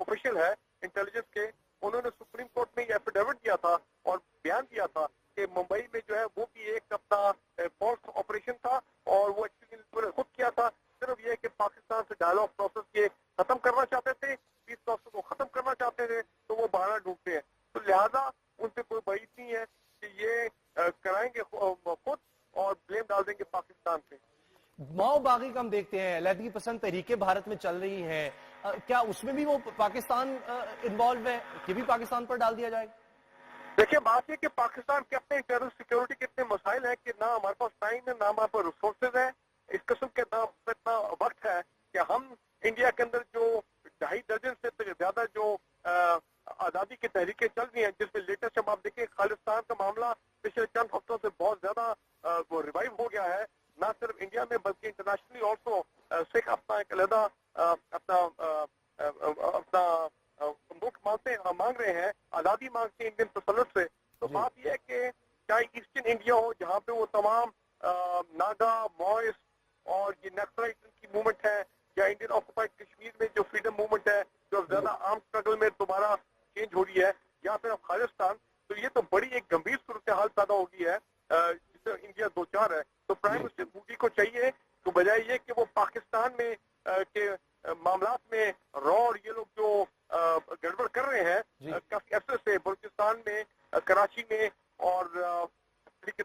آفیشل ہے انٹیلیجنس کے، انہوں نے سپریم کورٹ میں یہ ایفیڈیوٹ دیا تھا اور بیان دیا تھا کہ ممبئی میں جو ہے وہ بھی ایک اپنا فالس آپریشن تھا، اور وہ ایکچولی خود کیا تھا، صرف یہ کہ پاکستان سے ڈائلاگ پروسیس یہ ختم کرنا چاہتے تھے، پیس پروسیس کو ختم کرنا چاہتے تھے، تو وہ بہانہ ڈھونڈتے ہیں، تو لہذا ان سے کوئی بعید نہیں ہے کہ یہ کرائیں گے خود اور بلیم ڈال دیں گے پاکستان پہ۔ ماؤ باغی کا ہم دیکھتے ہیں، علیحدگی پسند تحریکیں بھارت میں چل رہی ہیں، کیا اس میں بھی وہ پاکستان انوالو ہے کہ بھی پاکستان پر ڈال دیا جائے گا؟ دیکھیں بات یہ کہ پاکستان کے اپنے انٹرنل سیکورٹی کے اتنے مسائل ہیں کہ نہ ہمارے پاس ٹائم ہے، نہ ہمارے پاس ریسورسز ہیں، اس قسم کے نہ اتنا وقت ہے کہ ہم انڈیا کے اندر جو 2.5 درجن سے زیادہ جو آزادی کی تحریکیں چل رہی ہیں، جس میں لیٹسٹ جب آپ دیکھیں خالصتان کا معاملہ پچھلے چند ہفتوں سے بہت زیادہ وہ ریوائیو ہو گیا ہے، نہ صرف انڈیا میں بلکہ انٹرنیشنلی آلسو سکھ اپنا ایک علیحدہ اپنا ملک مانگ رہے ہیں، آزادی مانگتے ہیں انڈین تسلط سے۔ تو بات یہ ہے کہ چاہے ایسٹرن انڈیا ہو جہاں پہ وہ تمام ناگا، موئس اور یہ نیشنل کی موومنٹ ہے، یا انڈین آکوپائڈ کشمیر میں جو فریڈم موومنٹ ہے جو زیادہ عام اسٹرگل میں دوبارہ چینج ہو رہی ہے، یا پھر افغانستان، تو یہ تو بڑی ایک گمبھیر صورتحال پیدا ہو گئی ہے جس سے انڈیا دو چار ہے۔ تو پرائم منسٹر مودی کو چاہیے تو بجائے یہ کہ وہ پاکستان میں کے معاملات میں اور یہ لوگ جو گڑبڑ کر رہے ہیں کافی عرصے سے بلوچستان میں، کراچی میں، اور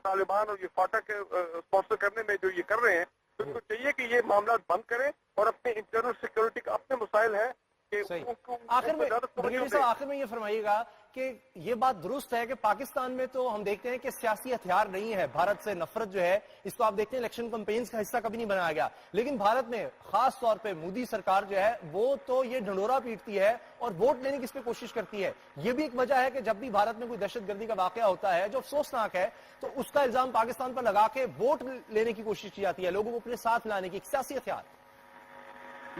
طالبان اور یہ فاٹا کے اسپانسر کرنے میں جو یہ کر رہے ہیں، تو ان کو چاہیے کہ یہ معاملات بند کریں اور اپنے انٹرنل سیکورٹی کا اپنے مسائل ہیں کہ آخر میں یہ فرمائیے گا کہ یہ بات درست ہے کہ پاکستان میں تو ہم دیکھتے ہیں کہ سیاسی ہتھیار نہیں ہے، بھارت سے نفرت جو ہے اس کو آپ دیکھتے ہیں الیکشن کمپینز کا حصہ کبھی نہیں بنایا گیا، لیکن بھارت میں خاص طور پہ مودی سرکار جو ہے وہ تو یہ ڈھنڈورا پیٹتی ہے اور ووٹ لینے کی اس پہ کوشش کرتی ہے۔ یہ بھی ایک وجہ ہے کہ جب بھی بھارت میں کوئی دہشت گردی کا واقعہ ہوتا ہے جو افسوسناک ہے تو اس کا الزام پاکستان پر لگا کے ووٹ لینے کی کوشش کی جاتی ہے، لوگوں کو اپنے ساتھ لانے کی، ایک سیاسی ہتھیار۔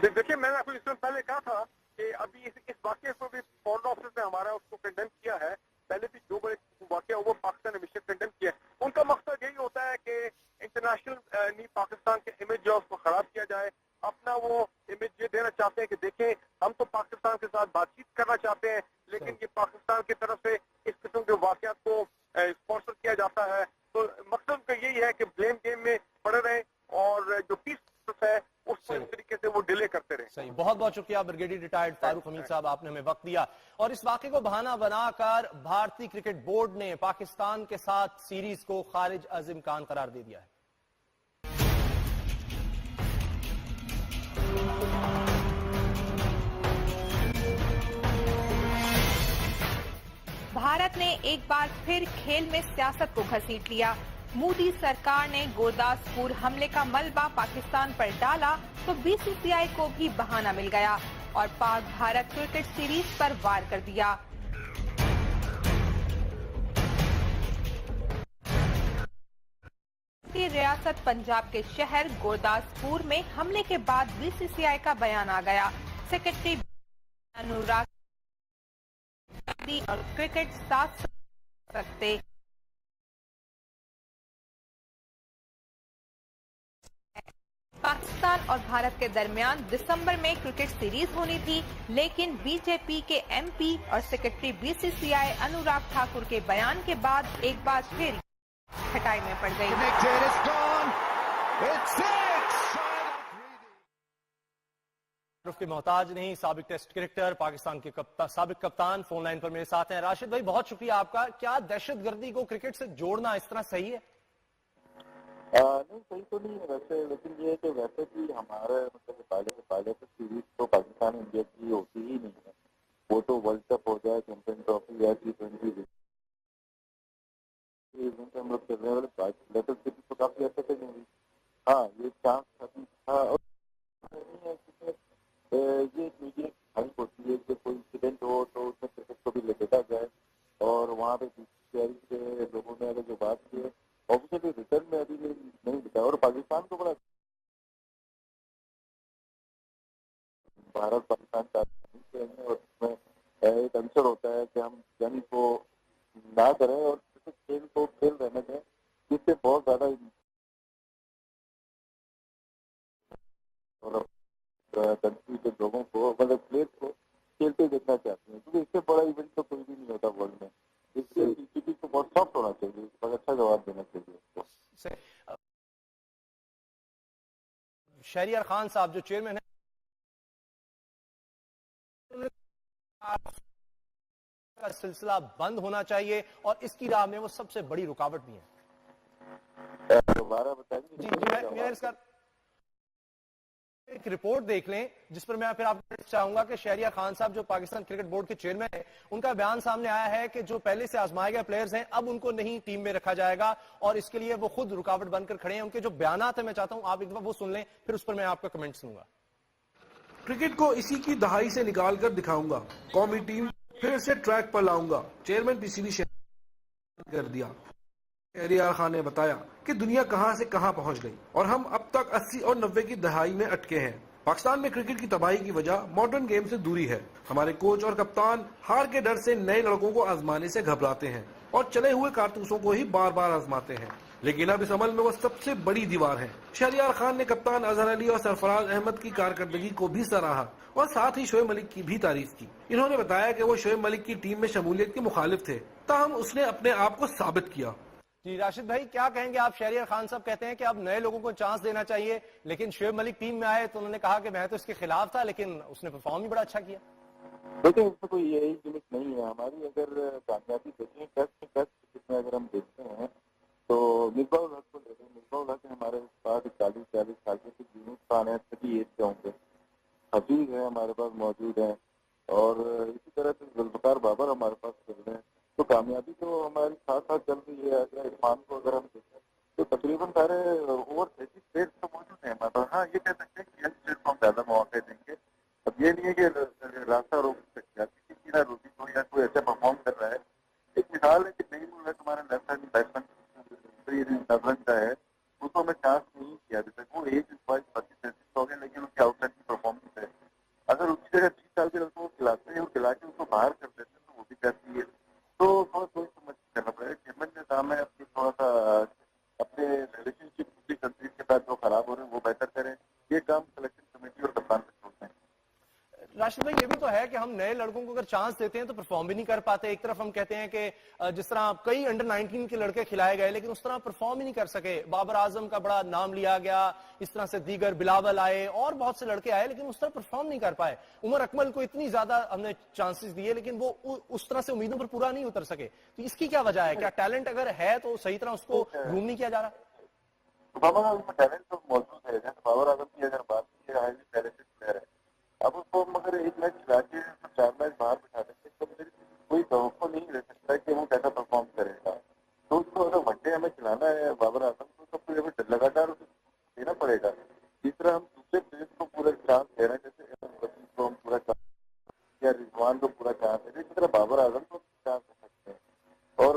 دیکھیے میں نے آپ کو اس سے پہلے کہا تھا کہ ابھی اس واقعے کو بھی فورن آفس نے ہمارا اس کو کنڈیم کیا ہے، پہلے بھی جو بڑے واقعہ وہ پاکستان نے ہمیشہ کنڈیم کیا ہے۔ ان کا مقصد یہی ہوتا ہے کہ انٹرنیشنل پاکستان کے امیج جو ہے اس کو خراب کیا جائے، اپنا وہ امیج یہ دینا چاہتے ہیں کہ دیکھیں ہم تو پاکستان کے ساتھ بات چیت کرنا چاہتے ہیں لیکن یہ پاکستان کی طرف سے اس قسم کے واقعات کو اسپانسر کیا جاتا ہے۔ تو مقصد کا یہی ہے کہ بلیم گیم میں پڑے رہیں اور جو پیس ہے اس کو اس طریقے سے وہ ڈیلے کرتے رہے۔ صحیح، بہت بہت شکریہ بریگیڈیئر ریٹائرڈ فاروق حمید صاحب، آپ نے ہمیں وقت دیا اور اس واقعے کو بہانہ بنا کر بھارتی کرکٹ بورڈ نے پاکستان کے ساتھ سیریز کو خارج از امکان قرار دے دیا ہے۔ بھارت نے ایک بار پھر کھیل میں سیاست کو گھسیٹ لیا۔ مودی سرکار نے گورداسپور حملے کا ملبہ پاکستان پر ڈالا تو بی سی سی آئی کو بھی بہانہ مل گیا اور پاک بھارت کرکٹ سیریز پر وار کر دیا۔ ریاست پنجاب کے شہر گورداسپور میں حملے کے بعد بی سی سی آئی کا بیان آ گیا۔ سیکرٹری انوراگ اور کرکٹ ساتھ رکھتے پاکستان اور بھارت کے درمیان دسمبر میں کرکٹ سیریز ہونی تھی، لیکن بی جے پی کے ایم پی اور سیکرٹری بی سی سی آئی انوراگ ٹھاکر کے بیان کے بعد ایک بار پھر کھٹائی میں پڑ گئی۔ معروف کے محتاج نہیں، سابق ٹیسٹ کرکٹر پاکستان کے سابق کپتان فون لائن پر میرے ساتھ ہیں۔ راشد بھائی بہت شکریہ آپ کا۔ کیا دہشت گردی کو کرکٹ سے جوڑنا اس طرح صحیح ہے؟ نہیں صحیح تو نہیں ہے ویسے، لیکن یہ ہے کہ ویسے بھی ہمارے پہلے سے سیریز تو پاکستان انڈیا کی ہوتی ہی نہیں ہے، وہ تو ورلڈ کپ ہو جائے، چیمپئن ٹرافی یا T20 ایونٹ ہم لوگ کر رہے ہیں، لیٹر سیریز تو کافی عرصے تک نہیں ہوئی۔ ہاں یہ چانس ابھی تھا اور یہ میڈیا کی خواہش ہوتی ہے کہ کوئی انسیڈنٹ ہو تو اس میں کرکٹ کو بھی لپیٹا جائے اور وہاں پہ کے لوگوں نے اگر جو بات کی ہے آفیشلی ریٹرن میں ابھی نہیں دکھایا، اور پاکستان کو بڑا بھارت پاکستان کا اور اس میں ایک انصر ہوتا ہے کہ ہم جنگ کو نہ کریں اور کھیل کو کھیل رہنے دیں، جس سے بہت زیادہ کنٹری کے لوگوں کو مطلب پلیئر کو کھیلتے دیکھنا چاہتے ہیں، کیونکہ اس سے بڑا ایونٹ تو کوئی بھی نہیں ہوتا ورلڈ میں۔ اس سے ٹی وی کو بہت سافٹ ہونا چاہیے، بہت اچھا جواب دینا چاہیے اس کو۔ شہریار خان صاحب جو چیئرمین ہیں کا سلسلہ بند ہونا چاہیے اور اس کی راہ میں وہ سب سے بڑی رکاوٹ بھی ہے۔ دوبارہ بتائیں جی میں اس کا ایک رپورٹ دیکھ لیں جس پر میں پھر آپ کو چاہوں گا کہ شہریار خان صاحب جو پاکستان کرکٹ بورڈ کے چیئرمین ہیں، ان کا بیان سامنے آیا ہے کہ جو پہلے سے آزمائے گئے پلیئرز ہیں اب ان کو نہیں ٹیم میں رکھا جائے گا اور اس کے لیے وہ خود رکاوٹ بن کر کھڑے ہیں۔ ان کے جو بیانات ہیں میں چاہتا ہوں آپ ایک دفعہ وہ سن لیں، پھر اس پر میں آپ کا کمنٹ سنوں گا۔ کرکٹ کو اسی کی دہائی سے نکال کر دکھاؤں گا، قومی ٹیم پھر سے ٹریک پر لاؤں گا، چیئرمین پی سی بی کر دیا۔ شہریار خان نے بتایا کہ دنیا کہاں سے کہاں پہنچ گئی اور ہم اب تک 80 اور 90 کی دہائی میں اٹکے ہیں۔ پاکستان میں کرکٹ کی تباہی کی وجہ ماڈرن گیم سے دوری ہے۔ ہمارے کوچ اور کپتان ہار کے ڈر سے نئے لڑکوں کو آزمانے سے گھبراتے ہیں اور چلے ہوئے کارتوسوں کو ہی بار بار آزماتے ہیں، لیکن اب اس عمل میں وہ سب سے بڑی دیوار ہے۔ شہریار خان نے کپتان اظہر علی اور سرفراز احمد کی کارکردگی کو بھی سراہا اور ساتھ ہی شعیب ملک کی بھی تعریف کی۔ انہوں نے بتایا کہ وہ شعیب ملک کی ٹیم میں شمولیت کے مخالف تھے، تاہم اس نے اپنے آپ کو ثابت کیا۔ جی راشد بھائی کیا کہیں گے آپ؟ شہریار خان صاحب کہتے ہیں کہ اب نئے لوگوں کو چانس دینا چاہیے، لیکن شعیب ملک ٹیم میں آئے تو انہوں نے کہا کہ میں تو اس کے خلاف تھا لیکن اس نے پرفارم بھی بڑا اچھا کیا۔ دیکھیں اس میں کوئی یہی گمک نہیں ہے ہماری، اگر کامیابی دیکھیں ٹیسٹ میں اگر ہم دیکھتے ہیں تو مصباح الحق کو لے لیں۔ مصباح الحق ہمارے پاس 40 سال کے یونس خان ہیں 38 کے ہوں گے، حفیظ ہیں ہمارے پاس موجود ہیں، اور اسی طرح سے ذوالفقار بابر ہمارے پاس کھیل رہے کامیابی تو ہماری ساتھ ساتھ چل رہی ہے. اگر عرفان کو اگر ہم دیکھیں تو تقریباً سارے اوور 30 اسٹیٹ تو موجود ہیں. مطلب ہاں یہ کہہ سکتے ہیں کہ اسٹیٹ کو ہم زیادہ مواقع دیں گے. اب یہ نہیں ہے کہ راستہ روک سکتے ہیں کسی کی روٹی کو یا کوئی ایسا پرفارم کر رہا ہے. ایک مثال ہے کہ نئی ملک ہمارا لیفٹ ہینڈ بیٹسمین کا ہے, اس کو ہمیں چانس نہیں کیا ابھی تک. وہ ایج 32-33 ہو گئے لیکن اس کے آؤٹ سائڈ کی پرفارمنس ہے. اگر اس کی جگہ 20 سال کے لڑکوں کو کھلاتے ہیں اور کھلا کے اس کو باہر کر دیتے ہیں تو وہ بھی کہتی ہے. تو تھوڑا سوچ سمجھ کرنا پڑے گا. چیئرمین کا کام ہے اپنی تھوڑا سا اپنے ریلیشن شپ دوسری کنٹریز کے ساتھ جو خراب ہو رہے ہیں وہ بہتر کریں. یہ کام سلیکشن کمیٹی اور کپتان پہ چھوڑتے ہیں. راشد بھائی یہ بھی تو ہے کہ ہم نئے لڑکوں کو اگر چانس دیتے ہیں تو پرفارم بھی نہیں کر پاتے. ایک طرف ہم کہتے ہیں کہ جس طرح کئی انڈر 19 کے لڑکے کھلائے گئے لیکن اس طرح پرفارم ہی نہیں کر سکے. بابر اعظم کا بڑا نام لیا گیا, اس طرح سے دیگر بلاول آئے اور بہت سے لڑکے آئے لیکن اس طرح پرفارم نہیں کر پائے. عمر اکمل کو اتنی زیادہ ہم نے چانسز دیے لیکن وہ اس طرح سے امیدوں پر پورا نہیں اتر سکے. تو اس کی کیا وجہ ہے؟ کیا ٹیلنٹ اگر ہے تو صحیح طرح اس کو گروم نہیں کیا جا رہا؟ بابر اعظم کا ٹیلنٹ تو موجود ہے. بابر اعظم کی اگر بات کی ہائیلی ٹیلنٹڈ پلیئر ہے. اب اس کو مگر ایک میچ کھلا کے 4 میچ باہر بٹھا دیتے تو کوئی توقع نہیں رہ سکتا کہ وہ کیسا پرفارم کرے گا. تو اس کو اگر ون ڈے ہمیں کھلانا ہے بابر اعظم کو تو پھر ہمیں لگاتار دینا پڑے گا. جس طرح ہم دوسرے پلیئرس کو پورا چانس دے رہے ہیں, جیسے کو ہم پورا چانس یا رضوان کو پورا چانس دے رہے ہیں, اسی طرح بابر اعظم کو چانس دے سکتے ہیں. اور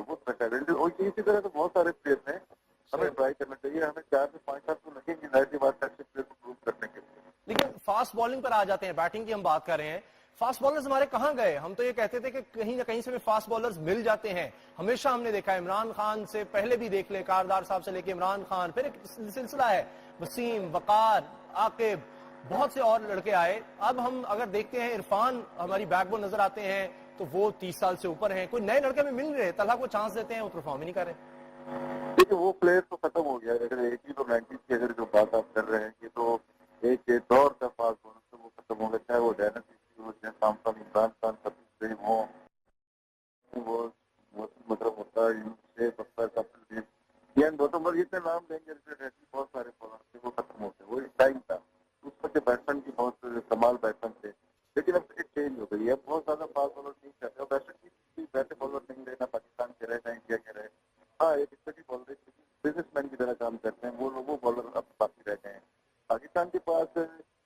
وہ ٹیلنٹڈ اور اسی طرح تو بہت سارے پلیئرس ہیں. ہمیں ٹرائی کرنا چاہیے. ہمیں 4 سے 5 سال تو لگیں گے ظاہر سی بات اچھے پلیئر کو پروو کرنے کے لیے. لیکن فاسٹ بالنگ پر آ جاتے ہیں. بیٹنگ کی ہم بات کر رہے ہیں. فاسٹ بالرز ہمارے کہاں گئے؟ ہم تو یہ کہتے تھے کہ کہیں نہ کہیں سے فاسٹ بالرز مل جاتے ہیں. ہمیشہ ہم نے دیکھا عمران خان سے پہلے بھی دیکھ لے, کاردار صاحب سے لے کے عمران خان, پھر ایک سلسلہ ہے وسیم, وقار, عاقب, بہت سے اور لڑکے آئے. اب ہم اگر دیکھتے ہیں عرفان ہماری بیک بون نظر آتے ہیں تو وہ 30 سال سے اوپر ہیں. کوئی نئے لڑکے ہمیں مل رہے, طلحہ کو چانس دیتے ہیں وہ پرفارم ہی نہیں کر رہے. دیکھیں وہ پلیئر تو ختم ہو گیا. اگر 80 تو 90 کی اگر جو بات آپ کر رہے ہیں یہ تو ایک دور کا فاسٹ بالر سے وہ ختم ہو گیا. چاہے وہ ڈینس ہو, سامسن, عمران خان, کپل دیو ہو, وہ مطلب ہوتا ہے کپل دیو, گوتم بدھ, جتنے نام لیں گے بہت سارے بالر تھے وہ ختم ہوتے. وہ ایک ٹائم تھا اس وقت بیٹسمین کی بہت کمال بیٹسمین تھے. لیکن اب کرکٹ چینج ہو گئی ہے. بہت زیادہ فاسٹ بالر نہیں چاہتے. بیٹسمین کی ویسے بالر نہیں رہنا پاکستان کے رہے نہ انڈیا کے رہے. ہاں ایک اسٹڈی بالر بزنس مین کی طرح کام کرتے ہیں. وہ بالر اب باقی رہ گئے ہیں. پاکستان کے پاس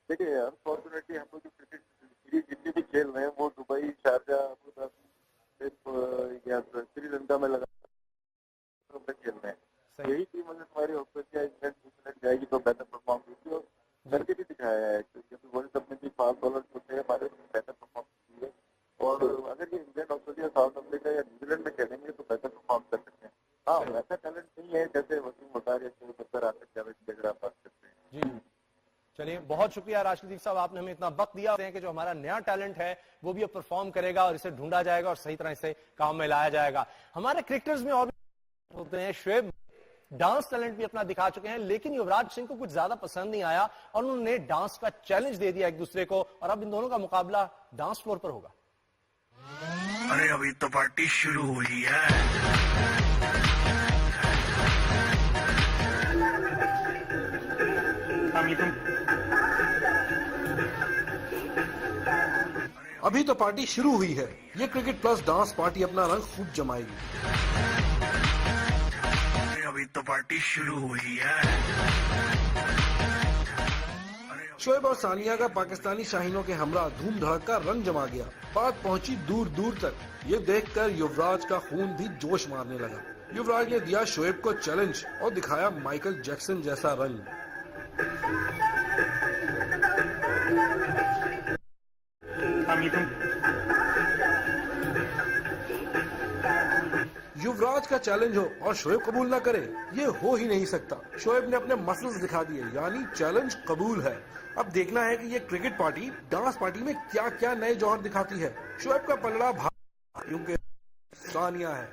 دیکھیے انفارچونیٹلی ہم لوگ جو کرکٹ سیریز جتنی بھی کھیل رہے ہیں وہ دبئی, شارجہ, ابو ظبی یا سری لنکا میں لگا کھیل رہے ہیں. یہی ٹیم اگر ہماری انگلینڈ جائے گی تو بہتر پرفارم ہوتی ہے. اور کر کے بھی دکھایا ہے کیونکہ ورلڈ کپ میں بھی فاسٹ بالر ہوتے ہیں ہمارے بہتر پرفارم ہوتی ہے. اور اگر یہ انگلینڈ, آسٹریلیا, ساؤتھ افریقہ یا نیوزی لینڈ میں کھیلیں گے تو بہتر پرفارم کر سکتے ہیں. ہاں ایسا ٹیلنٹ نہیں ہے جیسے وسیم وقار یا شعیب آصف جاوید کی اگر آپ بات کرتے ہیں. جی چلیے, بہت شکریہ راشد لطیف صاحب, آپ نے ہمیں اتنا وقت دیا کہ جو ہمارا نیا ٹیلنٹ ہے وہ بھی اب پرفارم کرے گا اور اسے ڈھونڈا جائے گا اور صحیح طرح اسے کام میں لایا جائے گا. ہمارے کرکٹرز میں اور بھی ہوتے ہیں. شعیب ڈانس ٹیلنٹ بھی اپنا دکھا چکے ہیں لیکن یوراج سنگھ کو کچھ زیادہ پسند نہیں آیا اور انہوں نے ڈانس کا چیلنج دے دیا ایک دوسرے کو اور اب ان دونوں کا مقابلہ ڈانس فلور پر ہوگا. ارے ابھی تو پارٹی شروع ہوئی ہے. ابھی تو پارٹی شروع ہوئی ہے. یہ کرکٹ پلس ڈانس پارٹی اپنا رنگ خوب جمائے گی. ابھی تو پارٹی شروع ہوئی ہے. شعیب اور ثانیہ کا پاکستانی شاہینوں کے ہمراہ دھوم دھڑک کا رنگ جما گیا. بات پہنچی دور دور تک. یہ دیکھ کر یوراج کا خون بھی جوش مارنے لگا. یوراج نے دیا شعیب کو چیلنج اور دکھایا مائیکل جیکسن جیسا رنگ. یوراج کا چیلنج ہو اور شعیب قبول نہ کرے یہ ہو ہی نہیں سکتا. شعیب نے اپنے مسلز دکھا دیے, یعنی چیلنج قبول ہے. اب دیکھنا ہے کہ یہ کرکٹ پارٹی ڈانس پارٹی میں کیا کیا نئے جوہر دکھاتی ہے. شعیب کا پلڑا کیونکہ ثانیہ ہے.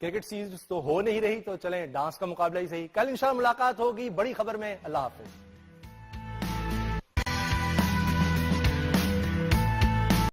کرکٹ سیریز تو ہو نہیں رہی تو چلیں ڈانس کا مقابلہ ہی صحیح. کل انشاءاللہ ملاقات ہوگی بڑی خبر میں. اللہ حافظ.